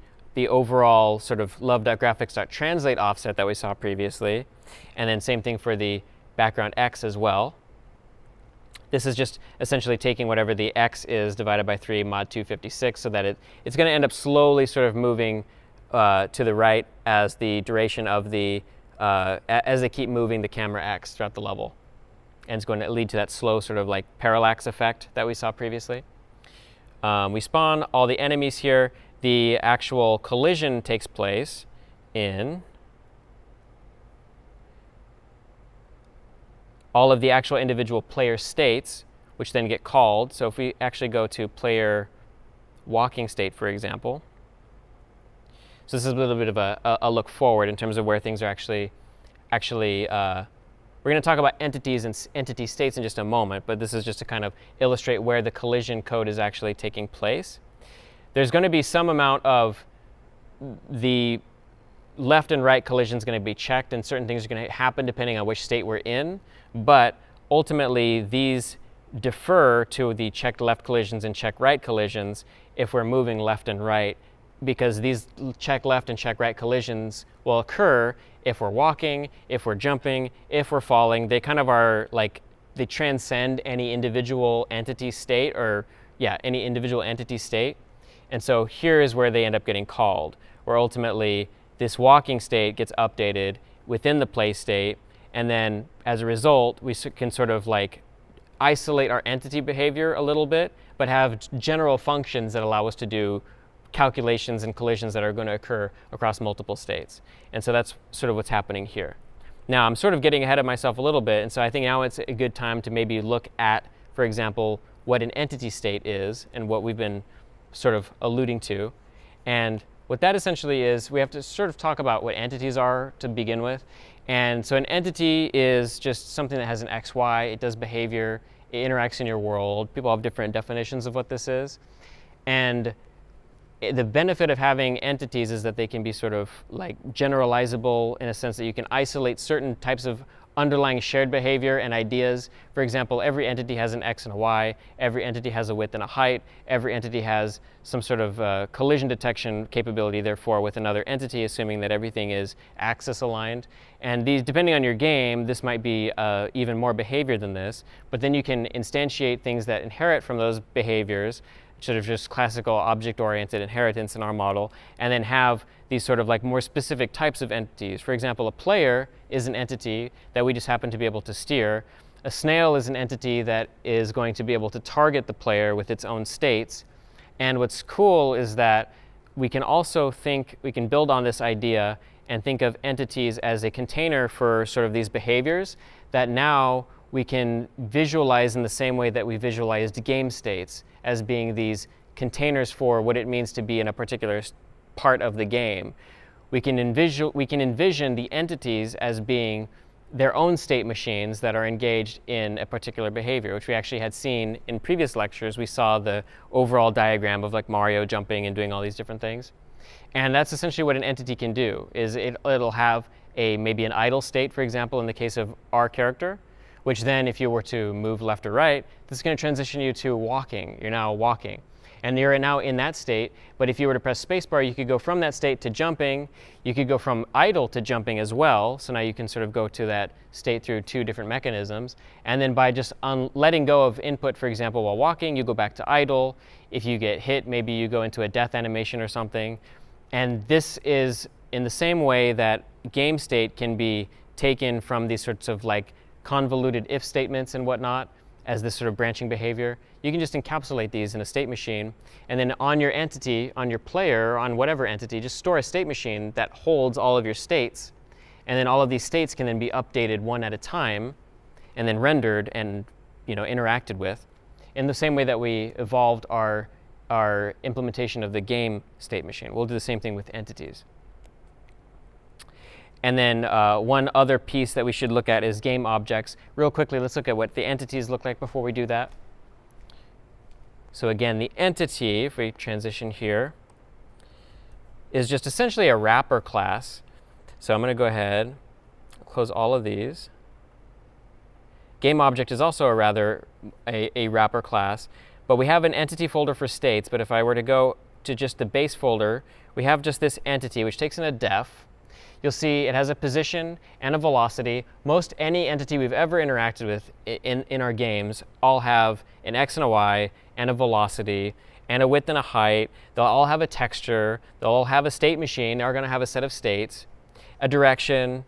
S2: overall sort of love.graphics.translate offset that we saw previously. And then same thing for the background X as well. This is just essentially taking whatever the X is divided by 3 mod 256 so that it's going to end up slowly sort of moving to the right as the duration of as they keep moving the camera X throughout the level. And it's going to lead to that slow sort of like parallax effect that we saw previously. We spawn all the enemies here. The actual collision takes place in all of the actual individual player states, which then get called. So if we actually go to player walking state, for example. So this is a little bit of a look forward in terms of where things are actually we're going to talk about entities and entity states in just a moment, but this is just to kind of illustrate where the collision code is actually taking place. There's going to be some amount of the left and right collision is going to be checked, and certain things are going to happen depending on which state we're in. But ultimately, these defer to the checked left collisions and check right collisions if we're moving left and right, because these check left and check right collisions will occur if we're walking, if we're jumping, if we're falling. They kind of are like, they transcend any individual entity state, or yeah, any individual entity state. And so here is where they end up getting called, where ultimately this walking state gets updated within the play state. And then as a result, we can sort of like isolate our entity behavior a little bit, but have general functions that allow us to do calculations and collisions that are going to occur across multiple states. And so that's sort of what's happening here. Now, I'm sort of getting ahead of myself a little bit, and so I think now it's a good time to maybe look at, for example, what an entity state is and what we've been sort of alluding to. And what that essentially is, we have to sort of talk about what entities are to begin with. And so an entity is just something that has an X, Y, it does behavior, it interacts in your world. People have different definitions of what this is. And the benefit of having entities is that they can be sort of like generalizable in a sense that you can isolate certain types of underlying shared behavior and ideas. For example, every entity has an X and a Y, every entity has a width and a height, every entity has some sort of collision detection capability, therefore, with another entity, assuming that everything is axis aligned. And these, depending on your game, this might be even more behavior than this, but then you can instantiate things that inherit from those behaviors, sort of just classical object-oriented inheritance in our model, and then have these sort of like more specific types of entities. For example, a player is an entity that we just happen to be able to steer. A snail is an entity that is going to be able to target the player with its own states. And what's cool is that we can also we can build on this idea and think of entities as a container for sort of these behaviors that now we can visualize in the same way that we visualized game states, as being these containers for what it means to be in a particular part of the game. We can envision the entities as being their own state machines that are engaged in a particular behavior, which we actually had seen in previous lectures. We saw the overall diagram of like Mario jumping and doing all these different things. And that's essentially what an entity can do, is it'll have maybe an idle state, for example, in the case of our character, which then if you were to move left or right, this is going to transition you to walking. You're now walking. And you're now in that state, but if you were to press spacebar, you could go from that state to jumping. You could go from idle to jumping as well. So now you can sort of go to that state through two different mechanisms. And then by just letting go of input, for example, while walking, you go back to idle. If you get hit, maybe you go into a death animation or something. And this is in the same way that game state can be taken from these sorts of like convoluted if statements and whatnot as this sort of branching behavior. You can just encapsulate these in a state machine, and then on your entity, on your player, on whatever entity, just store a state machine that holds all of your states, and then all of these states can then be updated one at a time and then rendered and interacted with. in the same way that we evolved our implementation of the game state machine. We'll do the same thing with entities. And then one other piece that we should look at is game objects. Real quickly, let's look at what the entities look like before we do that. So again, the entity, if we transition here, is just essentially a wrapper class. So I'm going to go ahead, close all of these. Game object is also a wrapper class, but we have an entity folder for states. But if I were to go to just the base folder, we have just this entity, which takes in a def. You'll see it has a position and a velocity. Most any entity we've ever interacted with in our games all have an x and a y and a velocity and a width and a height. They'll all have a texture. They'll all have a state machine. They're going to have a set of states, a direction,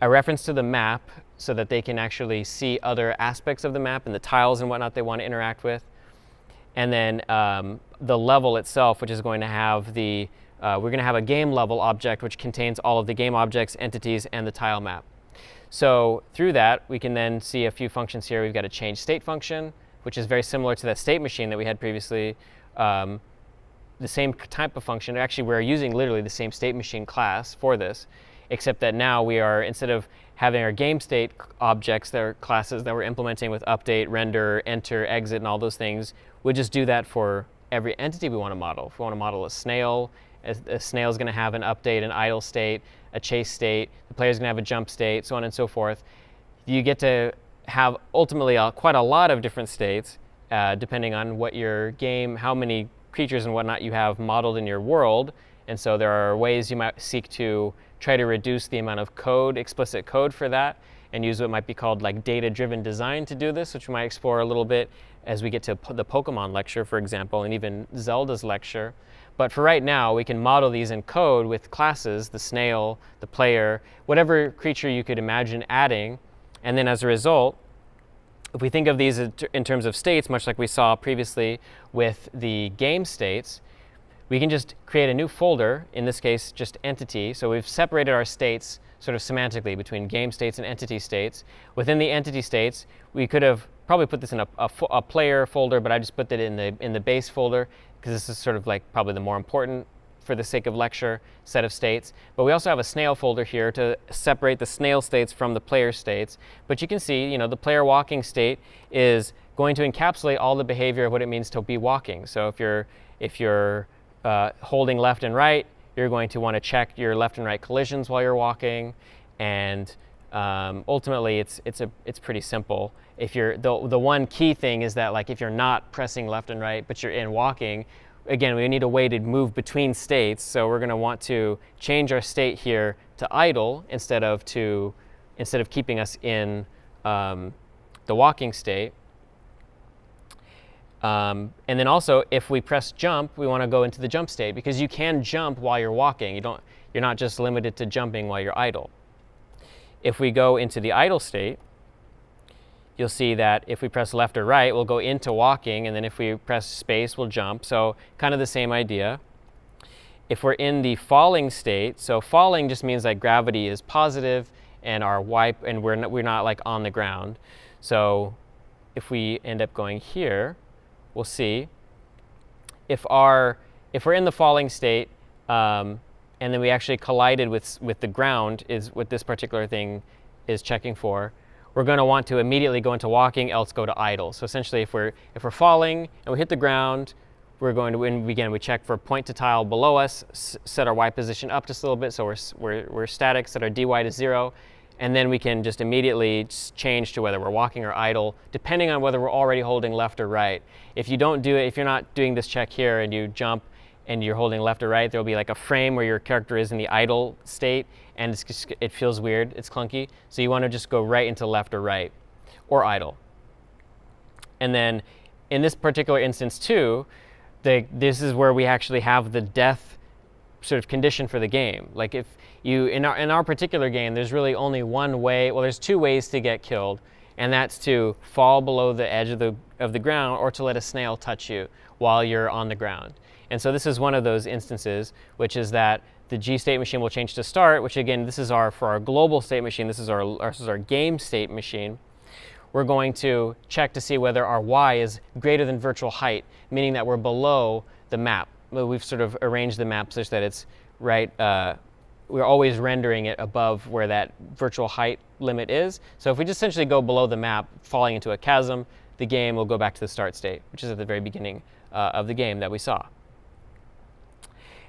S2: a reference to the map so that they can actually see other aspects of the map and the tiles and whatnot they want to interact with. And then the level itself, which is going to have we're going to have a game level object which contains all of the game objects, entities, and the tile map. So through that, we can then see a few functions here. We've got a change state function, which is very similar to that state machine that we had previously. The same type of function. Actually, we're using literally the same state machine class for this, except that now we are, instead of having our game state objects that are classes that we're implementing with update, render, enter, exit, and all those things, we just do that for every entity we want to model. If we want to model a snail is going to have an update, an idle state, a chase state, the player is going to have a jump state, so on and so forth. You get to have ultimately quite a lot of different states, depending on what your game, how many creatures and whatnot you have modeled in your world. And so there are ways you might seek to try to reduce the amount of code, explicit code for that, and use what might be called like data-driven design to do this, which we might explore a little bit as we get to the Pokemon lecture, for example, and even Zelda's lecture. But for right now, we can model these in code with classes, the snail, the player, whatever creature you could imagine adding. And then as a result, if we think of these in terms of states, much like we saw previously with the game states, we can just create a new folder, in this case, just entity. So we've separated our states sort of semantically between game states and entity states. Within the entity states, we could have probably put this in a player folder, but I just put that in the base folder because this is sort of like probably the more important, for the sake of lecture, set of states. But we also have a snail folder here to separate the snail states from the player states. But you can see, the player walking state is going to encapsulate all the behavior of what it means to be walking. So if you're holding left and right, you're going to want to check your left and right collisions while you're walking. And ultimately, it's pretty simple. If the one key thing is that, like, if you're not pressing left and right, but you're in walking, again, we need a way to move between states. So we're going to want to change our state here to idle instead of keeping us in the walking state. And then also, if we press jump, we want to go into the jump state because you can jump while you're walking. You're not just limited to jumping while you're idle. If we go into the idle state, you'll see that if we press left or right, we'll go into walking, and then if we press space, we'll jump. So kind of the same idea. If we're in the falling state, so falling just means like gravity is positive and we're not like on the ground. So if we end up going here, we'll see if we're in the falling state and then we actually collided with the ground, is what this particular thing is checking for. We're going to want to immediately go into walking, else go to idle. So essentially, if we're falling and we hit the ground, we're going to, and again, we check for point to tile below us, set our Y position up just a little bit, so we're static, set our DY to 0, and then we can just immediately change to whether we're walking or idle, depending on whether we're already holding left or right. If you don't do it, if you're not doing this check here and you jump and you're holding left or right, there'll be like a frame where your character is in the idle state, and it feels weird, it's clunky. So you want to just go right into left or right, or idle. And then in this particular instance too, this is where we actually have the death sort of condition for the game. Like if you, in our particular game, there's really only one way, well, there's two ways to get killed, and that's to fall below the edge of the ground or to let a snail touch you while you're on the ground. And so this is one of those instances, which is that the G state machine will change to start, which again, this is for our global state machine, this is our game state machine. we're going to check to see whether our y is greater than virtual height, meaning that we're below the map. We've sort of arranged the map such that it's right, we're always rendering it above where that virtual height limit is. So if we just essentially go below the map, falling into a chasm, the game will go back to the start state, which is at the very beginning of the game that we saw.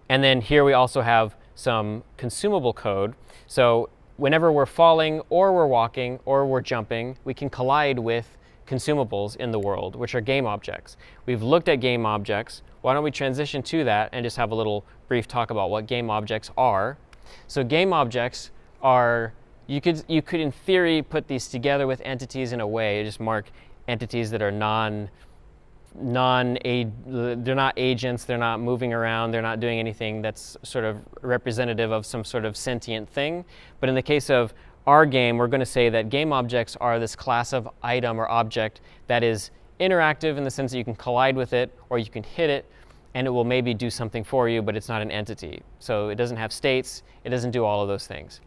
S2: And then here we also have some consumable code. So whenever we're falling or we're walking or we're jumping, we can collide with consumables in the world, which are game objects. We've looked at game objects. Why don't we transition to that and just have a little brief talk about what game objects are. So game objects are, you could in theory put these together with entities in a way, just mark entities that are they're not agents, they're not moving around, they're not doing anything that's sort of representative of some sort of sentient thing. But in the case of our game, we're going to say that game objects are this class of item or object that is interactive in the sense that you can collide with it or you can hit it and it will maybe do something for you, but it's not an entity. So it doesn't have states, it doesn't do all of those things.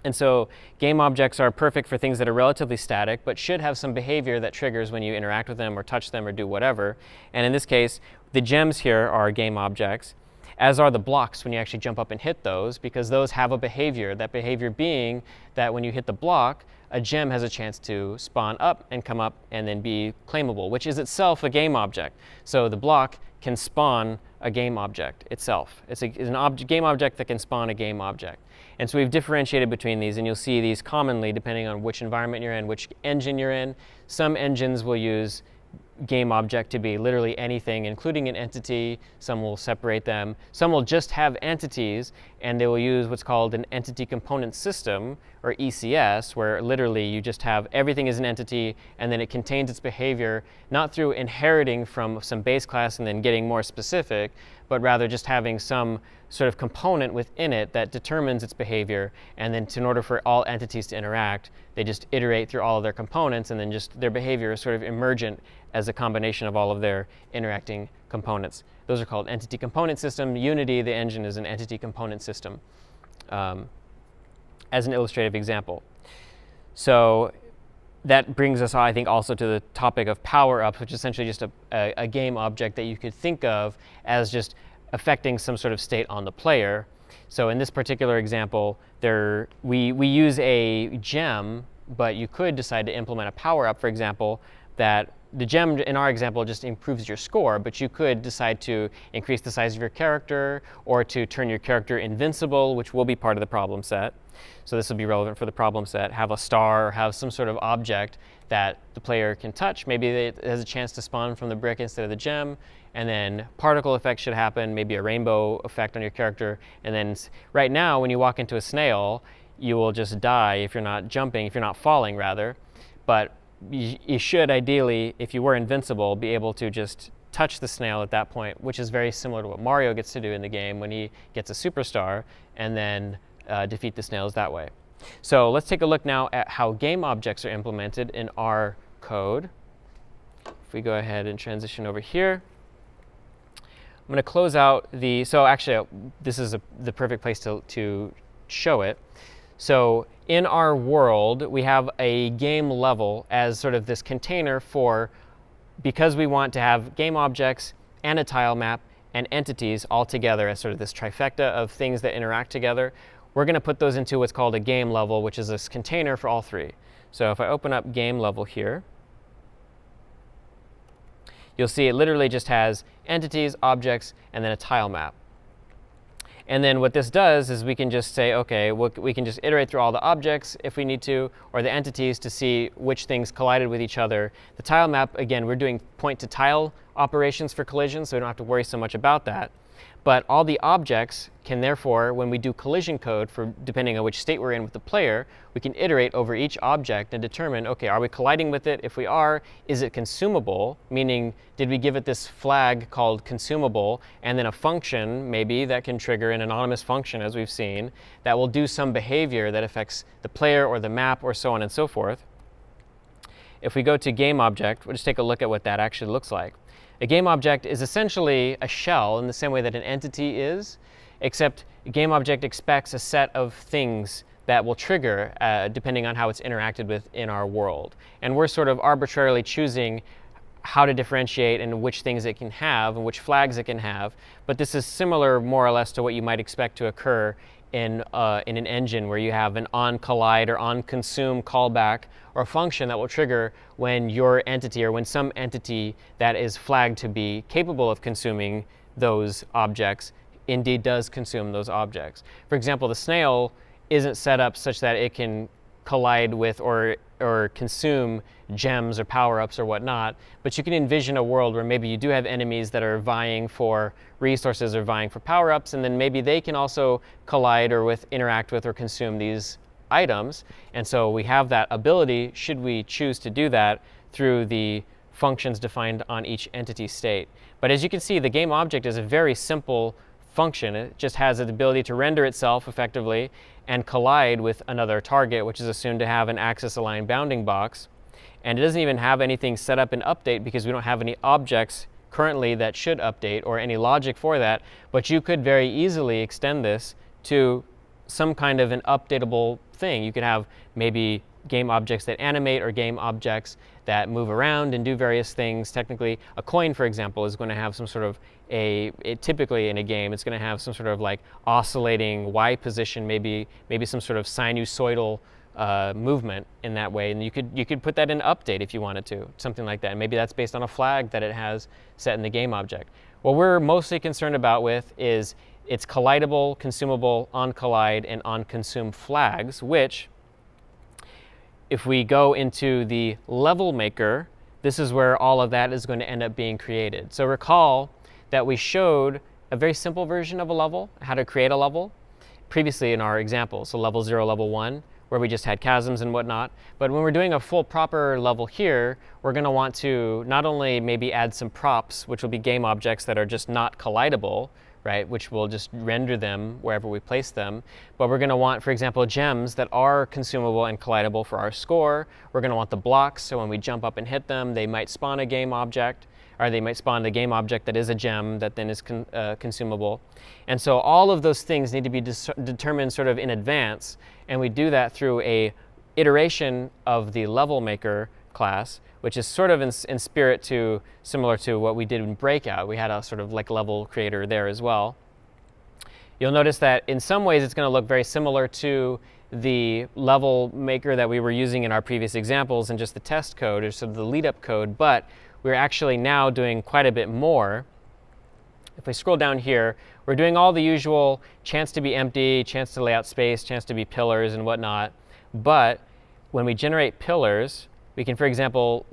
S2: And so game objects are perfect for things that are relatively static, but should have some behavior that triggers when you interact with them or touch them or do whatever. And in this case, the gems here are game objects, as are the blocks when you actually jump up and hit those, because those have a behavior. That behavior being that when you hit the block, a gem has a chance to spawn up and come up and then be claimable, which is itself a game object. So the block can spawn a game object itself. It's an game object that can spawn a game object. And so we've differentiated between these, and you'll see these commonly depending on which environment you're in, which engine you're in. Some engines will use game object to be literally anything, including an entity. Some will separate them. Some will just have entities, and they will use what's called an entity component system, or ECS, where literally you just have everything is an entity, and then it contains its behavior, not through inheriting from some base class and then getting more specific, but rather just having some sort of component within it that determines its behavior. And then in order for all entities to interact, they just iterate through all of their components, and then just their behavior is sort of emergent as a combination of all of their interacting components. Those are called entity component system. Unity, the engine, is an entity component system, as an illustrative example. So that brings us, I think, also to the topic of power-ups, which is essentially just a game object that you could think of as just affecting some sort of state on the player. So in this particular example, we use a gem, but you could decide to implement a power-up, for example, that the gem in our example just improves your score, but you could decide to increase the size of your character or to turn your character invincible, which will be part of the problem set. So this will be relevant for the problem set. Have a star or have some sort of object that the player can touch. Maybe it has a chance to spawn from the brick instead of the gem. And then particle effects should happen, maybe a rainbow effect on your character. And then right now, when you walk into a snail, you will just die if you're not jumping, if you're not falling, rather. But you should ideally, if you were invincible, be able to just touch the snail at that point, which is very similar to what Mario gets to do in the game when he gets a superstar, and then defeat the snails that way. So let's take a look now at how game objects are implemented in our code. If we go ahead and transition over here, I'm going to close out the, so actually this is the perfect place to show it. So in our world, we have a game level as sort of this container for, because we want to have game objects and a tile map and entities all together as sort of this trifecta of things that interact together, we're going to put those into what's called a game level, which is this container for all three. So if I open up game level here, you'll see it literally just has entities, objects, and then a tile map. And then what this does is we can just say, OK, we can just iterate through all the objects if we need to, or the entities to see which things collided with each other. The tile map, again, we're doing point-to-tile operations for collision, so we don't have to worry so much about that. But all the objects can therefore, when we do collision code, for depending on which state we're in with the player, we can iterate over each object and determine, OK, are we colliding with it? If we are, is it consumable? Meaning, did we give it this flag called consumable, and then a function, maybe, that can trigger an anonymous function, as we've seen, that will do some behavior that affects the player or the map or so on and so forth. If we go to game object, we'll just take a look at what that actually looks like. A game object is essentially a shell in the same way that an entity is, except a game object expects a set of things that will trigger depending on how it's interacted with in our world. And we're sort of arbitrarily choosing how to differentiate and which things it can have and which flags it can have. But this is similar more or less to what you might expect to occur in an engine where you have an onCollide or onConsume callback or function that will trigger when your entity or when some entity that is flagged to be capable of consuming those objects indeed does consume those objects. For example, the snail isn't set up such that it can collide with or consume gems or power-ups or whatnot, but you can envision a world where maybe you do have enemies that are vying for resources or vying for power-ups, and then maybe they can also collide or interact with or consume these items. And so we have that ability, should we choose to do that, through the functions defined on each entity state. But as you can see, the game object is a very simple function. It just has the ability to render itself effectively and collide with another target, which is assumed to have an axis-aligned bounding box. And it doesn't even have anything set up in update because we don't have any objects currently that should update or any logic for that. But you could very easily extend this to some kind of an updatable thing. You could have maybe game objects that animate or game objects that move around and do various things. Technically, a coin, for example, is going to have some sort of typically in a game, it's going to have some sort of like oscillating Y position, maybe some sort of sinusoidal movement in that way. And you could put that in update if you wanted to, something like that. And maybe that's based on a flag that it has set in the game object. What we're mostly concerned about with is its collidable, consumable, onCollide, and onConsume flags, which, if we go into the level maker, this is where all of that is going to end up being created. So recall that we showed a very simple version of a level, how to create a level, previously in our example. So level 0, level 1, where we just had chasms and whatnot. But when we're doing a full proper level here, we're going to want to not only maybe add some props, which will be game objects that are just not collidable, right, which will just render them wherever we place them. But we're going to want, for example, gems that are consumable and collidable for our score. We're going to want the blocks, so when we jump up and hit them, they might spawn a game object, or they might spawn a game object that is a gem that then is consumable. And so all of those things need to be determined sort of in advance, and we do that through a iteration of the level maker class, which is sort of in spirit similar to what we did in Breakout. We had a sort of like level creator there as well. You'll notice that in some ways it's going to look very similar to the level maker that we were using in our previous examples and just the test code, or sort of the lead-up code, but we're actually now doing quite a bit more. If we scroll down here, we're doing all the usual chance to be empty, chance to lay out space, chance to be pillars and whatnot. But when we generate pillars, we can, for example,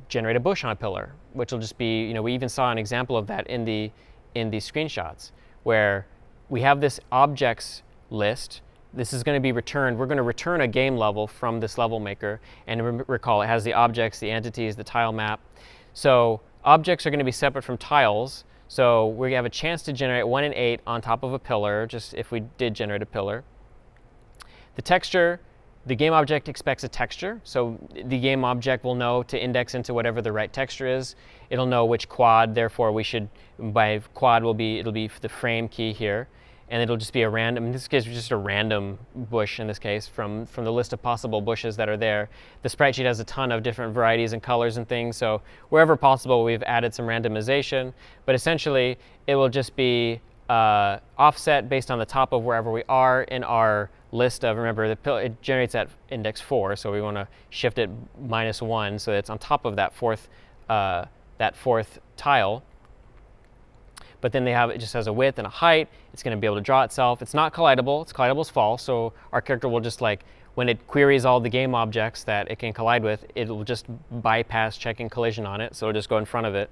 S2: generate a bush on a pillar, which will just be, we even saw an example of that in the screenshots, where we have this objects list. This is going to be returned. We're going to return a game level from this level maker. And recall, it has the objects, the entities, the tile map. So objects are going to be separate from tiles. So we have a chance to generate 1 and 8 on top of a pillar, just if we did generate a pillar. The texture, the game object expects a texture. So the game object will know to index into whatever the right texture is. It'll know which quad, therefore we should, by quad it'll be the frame key here. And it'll just be a random, in this case, just a random bush in this case from the list of possible bushes that are there. The sprite sheet has a ton of different varieties and colors and things, so wherever possible we've added some randomization. But essentially it will just be offset based on the top of wherever we are in our list of, remember, it generates at index 4, so we want to shift it -1 so that it's on top of that fourth tile. But then it just has a width and a height. It's going to be able to draw itself. It's not collidable. Its collidable is false. So our character will just, like, when it queries all the game objects that it can collide with, it will just bypass checking collision on it. So it'll just go in front of it.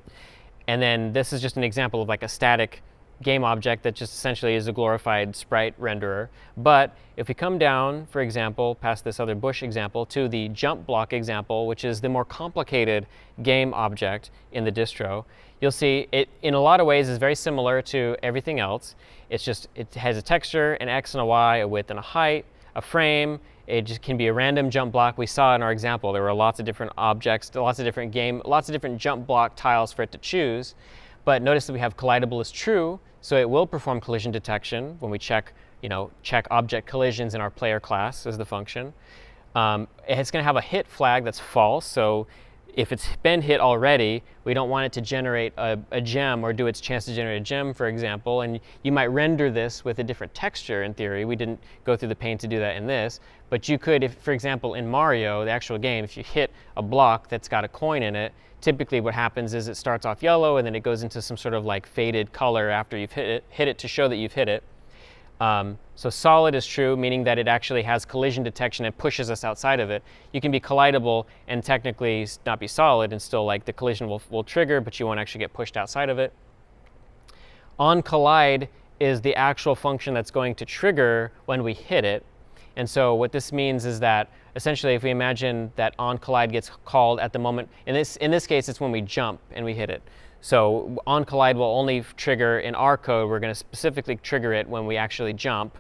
S2: And then this is just an example of like a static game object that just essentially is a glorified sprite renderer. But if we come down, for example, past this other bush example, to the jump block example, which is the more complicated game object in the distro, you'll see it in a lot of ways is very similar to everything else. It's just, it has a texture, an X and a Y, a width and a height, a frame. It just can be a random jump block. We saw in our example there were lots of different objects, lots of different jump block tiles for it to choose. But notice that we have collidable is true, so it will perform collision detection when we check check object collisions in our player class as the function. It's going to have a hit flag that's false. So if it's been hit already, we don't want it to generate a gem or do its chance to generate a gem, for example. And you might render this with a different texture in theory. We didn't go through the pain to do that in this. But you could, if, for example, in Mario, the actual game, if you hit a block that's got a coin in it, typically what happens is it starts off yellow and then it goes into some sort of like faded color after you've hit it to show that you've hit it. So solid is true, meaning that it actually has collision detection and pushes us outside of it. You can be collidable and technically not be solid, and still like the collision will trigger, but you won't actually get pushed outside of it. On collide is the actual function that's going to trigger when we hit it. And so what this means is that essentially if we imagine that on collide gets called at the moment, in this case it's when we jump and we hit it. So on collide will only trigger in our code. We're going to specifically trigger it when we actually jump.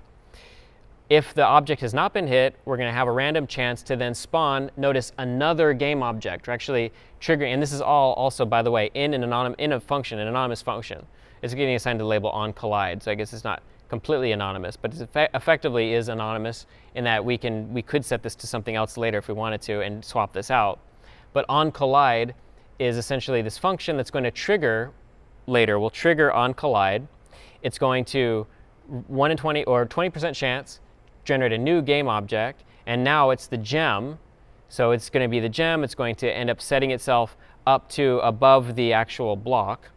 S2: If the object has not been hit, we're going to have a random chance to then spawn, notice, another game object. We're actually triggering, and this is all also, by the way, in a function, an anonymous function. It's getting assigned the label on collide, so I guess it's not completely anonymous, but it effectively is anonymous in that we could set this to something else later if we wanted to and swap this out. But on collide is essentially this function that's going to trigger later. We'll trigger on collide. It's going to 1 in 20 or 20% chance generate a new game object, and now it's the gem. So it's going to be the gem. It's going to end up setting itself up to above the actual block,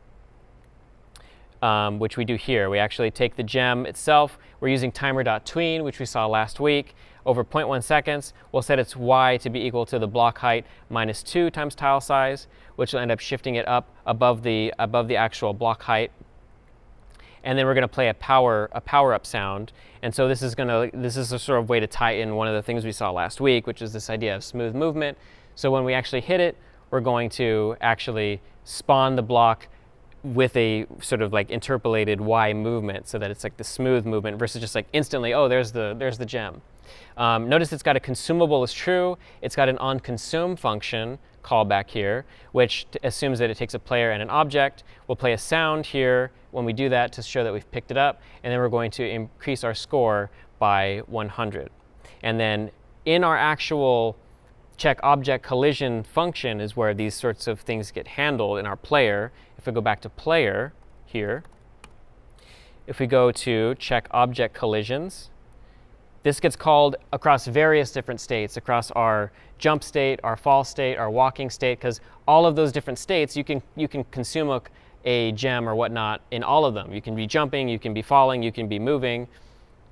S2: which we do here. We actually take the gem itself. We're using timer.tween, which we saw last week. Over 0.1 seconds, we'll set its y to be equal to the block height minus 2 times tile size, which will end up shifting it up above the actual block height. And then we're going to play a power-up sound. And so this is a sort of way to tie in one of the things we saw last week, which is this idea of smooth movement. So when we actually hit it, we're going to actually spawn the block with a sort of like interpolated Y movement, so that it's like the smooth movement versus just like instantly, oh, there's the gem. Notice it's got a consumable is true. It's got an onConsume function callback here, which assumes that it takes a player and an object. We'll play a sound here when we do that to show that we've picked it up, and then we're going to increase our score by 100. And then in our actual check object collision function is where these sorts of things get handled in our player. If we go back to player here, if we go to check object collisions, this gets called across various different states, across our jump state, our fall state, our walking state, because all of those different states, you can consume a gem or whatnot in all of them. You can be jumping, you can be falling, you can be moving.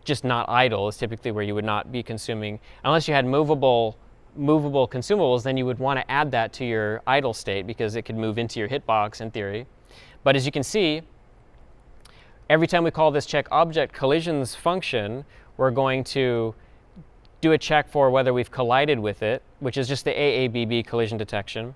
S2: Just not idle is typically where you would not be consuming. Unless you had movable consumables, then you would want to add that to your idle state because it could move into your hitbox in theory. But as you can see, every time we call this check object collisions function, we're going to do a check for whether we've collided with it, which is just the AABB collision detection.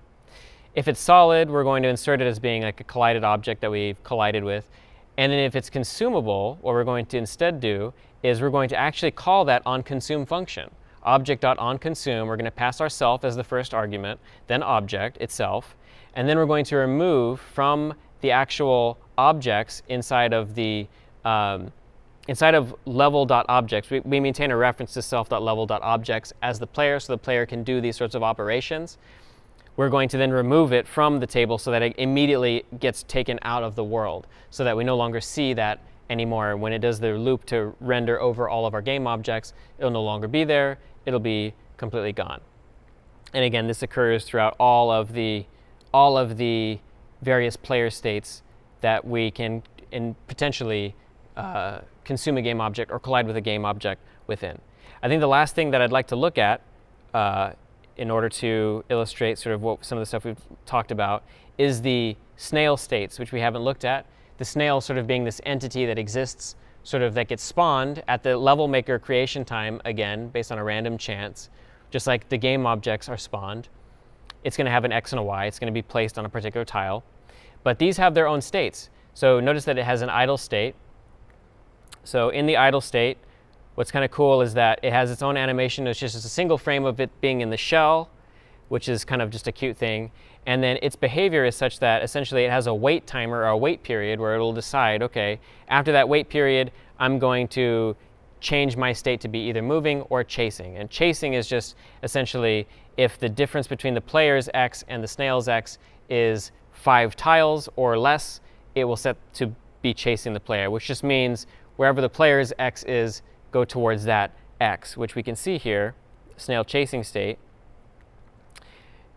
S2: If it's solid, we're going to insert it as being like a collided object that we've collided with. And then if it's consumable, what we're going to instead do is we're going to actually call that onConsume function. Object.onConsume, we're going to pass ourself as the first argument, then object itself, and then we're going to remove from the actual objects inside of the inside of level.objects. We maintain a reference to self.level.objects as the player, so the player can do these sorts of operations. We're going to then remove it from the table so that it immediately gets taken out of the world, so that we no longer see that anymore. When it does the loop to render over all of our game objects, it'll no longer be there. It'll be completely gone. And again, this occurs throughout all of the various player states that we can potentially consume a game object or collide with a game object within. I think the last thing that I'd like to look at in order to illustrate sort of some of the stuff we've talked about is the snail states, which we haven't looked at. The snail sort of being this entity that exists, sort of that gets spawned at the level maker creation time, again, based on a random chance, just like the game objects are spawned. It's going to have an X and a Y. It's going to be placed on a particular tile. But these have their own states. So notice that it has an idle state. So in the idle state, what's kind of cool is that it has its own animation. It's just a single frame of it being in the shell, which is kind of just a cute thing. And then its behavior is such that essentially it has a wait timer or a wait period where it'll decide, okay, after that wait period, I'm going to change my state to be either moving or chasing. And chasing is just essentially if the difference between the player's x and the snail's x is 5 tiles or less, it will set to be chasing the player, which just means wherever the player's x is, go towards that x, which we can see here, snail chasing state.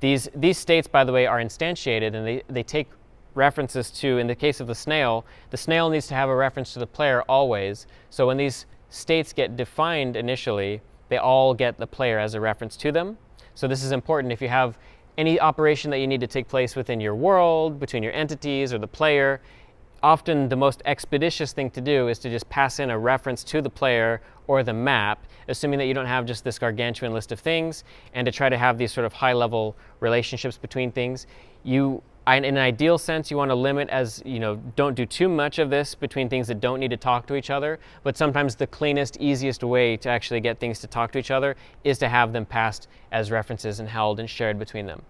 S2: These states, by the way, are instantiated, and they take references to, in the case of the snail needs to have a reference to the player always. So when these states get defined initially, they all get the player as a reference to them. So this is important if you have any operation that you need to take place within your world, between your entities or the player. Often the most expeditious thing to do is to just pass in a reference to the player or the map, assuming that you don't have just this gargantuan list of things, and to try to have these sort of high-level relationships between things. In an ideal sense, you want to limit don't do too much of this between things that don't need to talk to each other, but sometimes the cleanest, easiest way to actually get things to talk to each other is to have them passed as references and held and shared between them.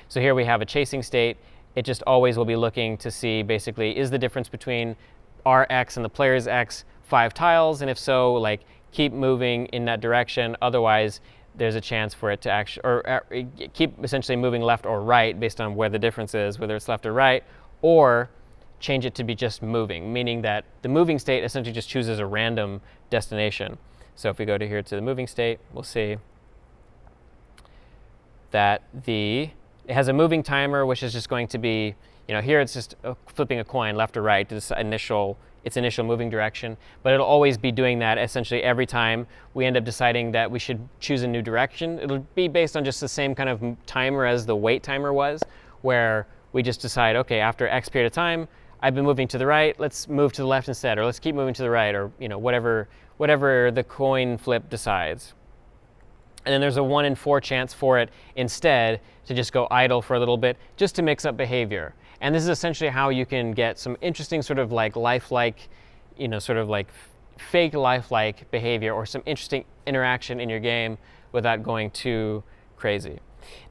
S2: So here we have a chasing state. It just always will be looking to see, basically, is the difference between our x and the player's x 5 tiles? And if so, like, keep moving in that direction. Otherwise, there's a chance for it to actually, or keep essentially moving left or right based on where the difference is, whether it's left or right, or change it to be just moving, meaning that the moving state essentially just chooses a random destination. So if we go to here to the moving state, we'll see that it has a moving timer, which is just going to be, here it's just flipping a coin left or right to its initial moving direction, but it'll always be doing that essentially every time we end up deciding that we should choose a new direction. It'll be based on just the same kind of timer as the wait timer was, where we just decide, okay, after X period of time, I've been moving to the right, let's move to the left instead, or let's keep moving to the right, or whatever the coin flip decides. And then there's a 1 in 4 chance for it instead to just go idle for a little bit, just to mix up behavior. And this is essentially how you can get some interesting sort of like lifelike, sort of like fake lifelike behavior or some interesting interaction in your game without going too crazy.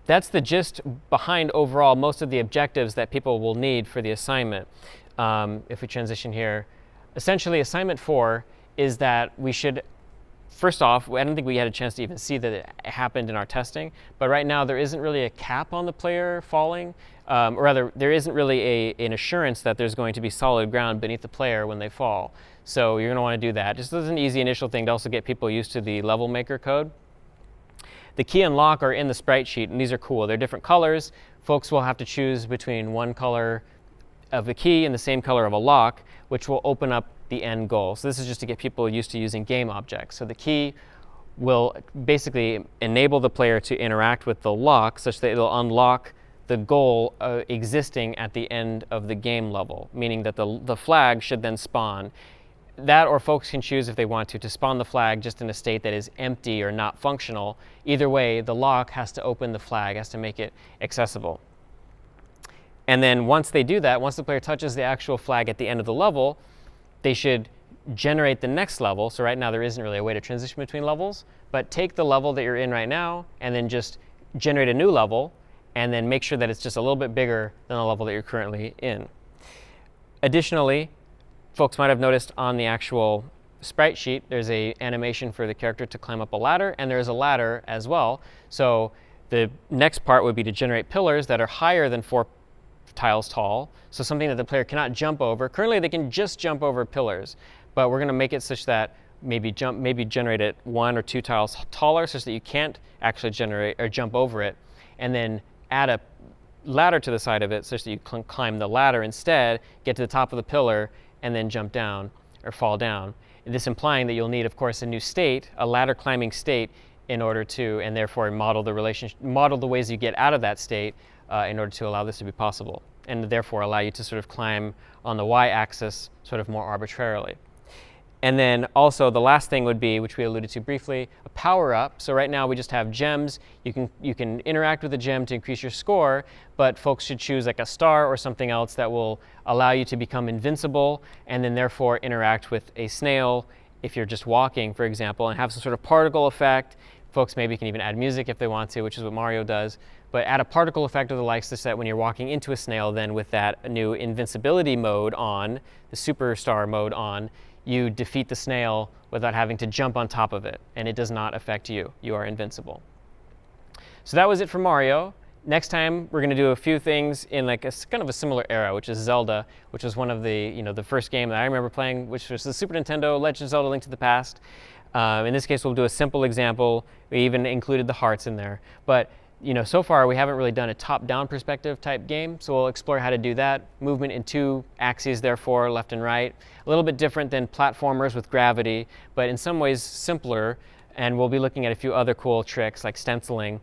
S2: That's the gist behind overall most of the objectives that people will need for the assignment. If we transition here, essentially assignment 4 is that we should, first off, I don't think we had a chance to even see that it happened in our testing, but right now there isn't really a cap on the player falling, or rather, there isn't really an assurance that there's going to be solid ground beneath the player when they fall. So you're going to want to do that. Just as an easy initial thing to also get people used to the level maker code. The key and lock are in the sprite sheet, and these are cool. They're different colors. Folks will have to choose between one color of the key and the same color of a lock, which will open up the end goal. So this is just to get people used to using game objects. So the key will basically enable the player to interact with the lock such that it'll unlock the goal existing at the end of the game level, meaning that the flag should then spawn. That, or folks can choose if they want to spawn the flag just in a state that is empty or not functional. Either way, the lock has to open the flag, has to make it accessible. And then once they do that, once the player touches the actual flag at the end of the level, they should generate the next level. So right now there isn't really a way to transition between levels, but take the level that you're in right now and then just generate a new level, and then make sure that it's just a little bit bigger than the level that you're currently in. Additionally, folks might have noticed on the actual sprite sheet, there's an animation for the character to climb up a ladder, and there's a ladder as well. So the next part would be to generate pillars that are higher than 4 tiles tall, so something that the player cannot jump over. Currently, they can just jump over pillars, but we're going to make it such that maybe generate it 1 or 2 tiles taller, such that you can't actually generate or jump over it, and then add a ladder to the side of it such that you climb the ladder instead, get to the top of the pillar, and then jump down or fall down. And this implying that you'll need, of course, a new state, a ladder climbing state, in order to, and therefore model the ways you get out of that state in order to allow this to be possible, and therefore allow you to sort of climb on the y-axis sort of more arbitrarily. And then also the last thing would be, which we alluded to briefly, a power-up. So right now we just have gems. You can interact with a gem to increase your score, but folks should choose like a star or something else that will allow you to become invincible, and then therefore interact with a snail if you're just walking, for example, and have some sort of particle effect. Folks maybe can even add music if they want to, which is what Mario does, but add a particle effect of the likes such that when you're walking into a snail, then with that new invincibility mode on, the superstar mode on, you defeat the snail without having to jump on top of it, and it does not affect you. You are invincible. So that was it for Mario. Next time, we're going to do a few things in like a kind of a similar era, which is Zelda, which was one of the, the first game that I remember playing, which was the Super Nintendo Legend of Zelda: Link to the Past. In this case, we'll do a simple example. We even included the hearts in there. But so far, we haven't really done a top-down perspective type game, so we'll explore how to do that. Movement in 2 axes, therefore, left and right. A little bit different than platformers with gravity, but in some ways simpler. And we'll be looking at a few other cool tricks like stenciling.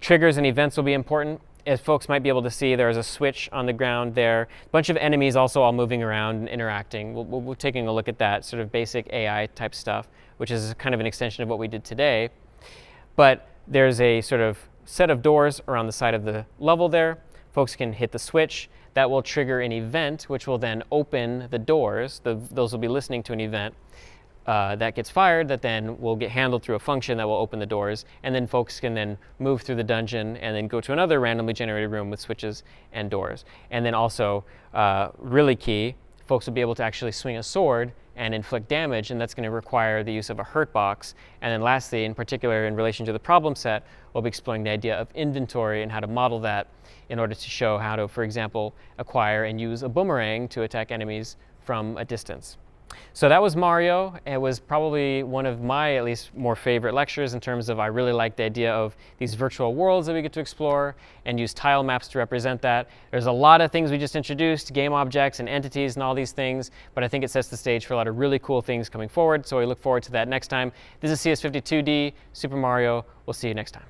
S2: Triggers and events will be important. As folks might be able to see, there's a switch on the ground there. A bunch of enemies also all moving around and interacting. We'll be taking a look at that sort of basic AI type stuff, which is kind of an extension of what we did today. But there's a sort of set of doors around the side of the level there. Folks can hit the switch. That will trigger an event, which will then open the doors. Those will be listening to an event. That gets fired, that then will get handled through a function that will open the doors, and then folks can then move through the dungeon and then go to another randomly generated room with switches and doors. And then also, really key, folks will be able to actually swing a sword and inflict damage, and that's going to require the use of a hurt box. And then lastly, in particular in relation to the problem set, we'll be exploring the idea of inventory and how to model that in order to show how to, for example, acquire and use a boomerang to attack enemies from a distance. So that was Mario. It was probably one of my, at least, more favorite lectures in terms of I really like the idea of these virtual worlds that we get to explore and use tile maps to represent that. There's a lot of things we just introduced, game objects and entities and all these things, but I think it sets the stage for a lot of really cool things coming forward, so we look forward to that next time. This is CS50 2D, Super Mario. We'll see you next time.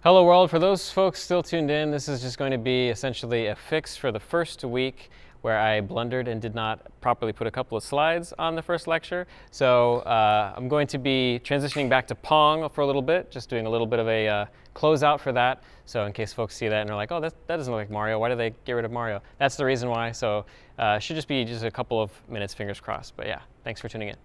S2: Hello world, for those folks still tuned in, this is just going to be essentially a fix for the first week where I blundered and did not properly put a couple of slides on the first lecture. So I'm going to be transitioning back to Pong for a little bit, just doing a little bit of a closeout for that. So in case folks see that and are like, oh, that doesn't look like Mario, why did they get rid of Mario? That's the reason why. So should just be just a couple of minutes, fingers crossed. But yeah, thanks for tuning in.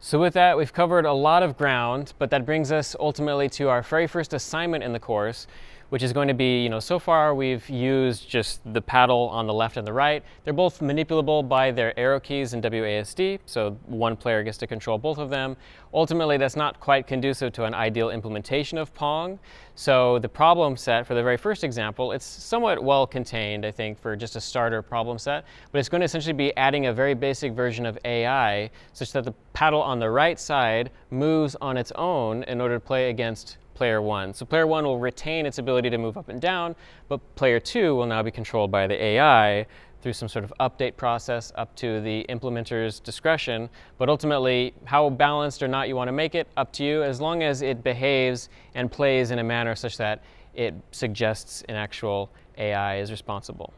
S2: So with that, we've covered a lot of ground, but that brings us ultimately to our very first assignment in the course, which is going to be, so far we've used just the paddle on the left and the right. They're both manipulable by their arrow keys in WASD, so one player gets to control both of them. Ultimately, that's not quite conducive to an ideal implementation of Pong. So the problem set for the very first example, it's somewhat well contained, I think, for just a starter problem set, but it's going to essentially be adding a very basic version of AI such that the paddle on the right side moves on its own in order to play against player 1. So player 1 will retain its ability to move up and down, but player 2 will now be controlled by the AI through some sort of update process up to the implementer's discretion. But ultimately, how balanced or not you want to make it, up to you, as long as it behaves and plays in a manner such that it suggests an actual AI is responsible.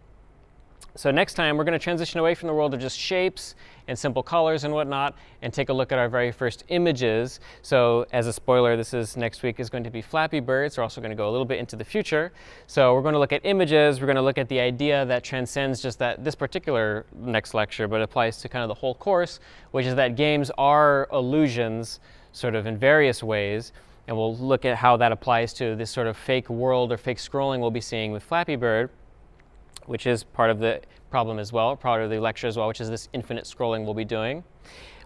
S2: So next time, we're going to transition away from the world of just shapes and simple colors and whatnot, and take a look at our very first images. So as a spoiler, next week is going to be Flappy Birds. We're also going to go a little bit into the future. So we're going to look at images. We're going to look at the idea that transcends just this particular next lecture, but applies to kind of the whole course, which is that games are illusions, sort of in various ways. And we'll look at how that applies to this sort of fake world or fake scrolling we'll be seeing with Flappy Bird, which is part of the problem as well, part of the lecture as well, which is this infinite scrolling we'll be doing.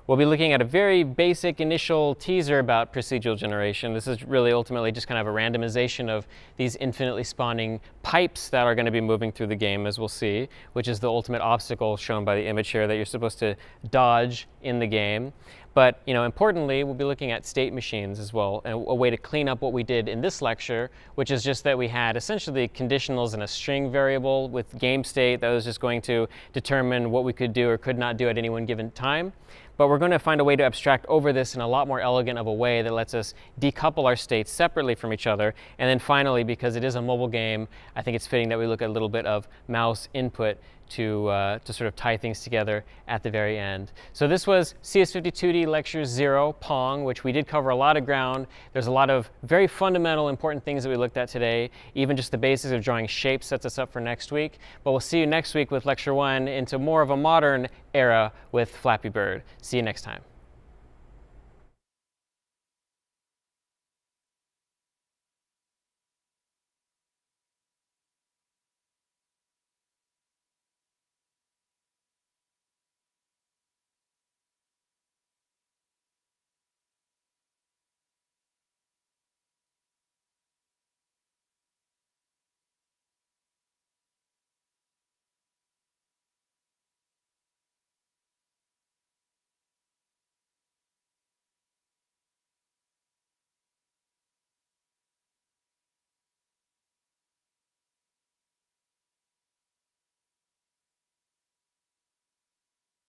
S2: We'll be looking at a very basic initial teaser about procedural generation. This is really ultimately just kind of a randomization of these infinitely spawning pipes that are going to be moving through the game, as we'll see, which is the ultimate obstacle shown by the image here that you're supposed to dodge in the game. But importantly, we'll be looking at state machines as well, and a way to clean up what we did in this lecture, which is just that we had essentially conditionals in a string variable with game state that was just going to determine what we could do or could not do at any one given time. But we're going to find a way to abstract over this in a lot more elegant of a way that lets us decouple our states separately from each other. And then finally, because it is a mobile game, I think it's fitting that we look at a little bit of mouse input to sort of tie things together at the very end. So this was CS50 2D Lecture 0, Pong, which we did cover a lot of ground. There's a lot of very fundamental, important things that we looked at today. Even just the basics of drawing shapes sets us up for next week. But we'll see you next week with Lecture 1 into more of a modern era with Flappy Bird. See you next time.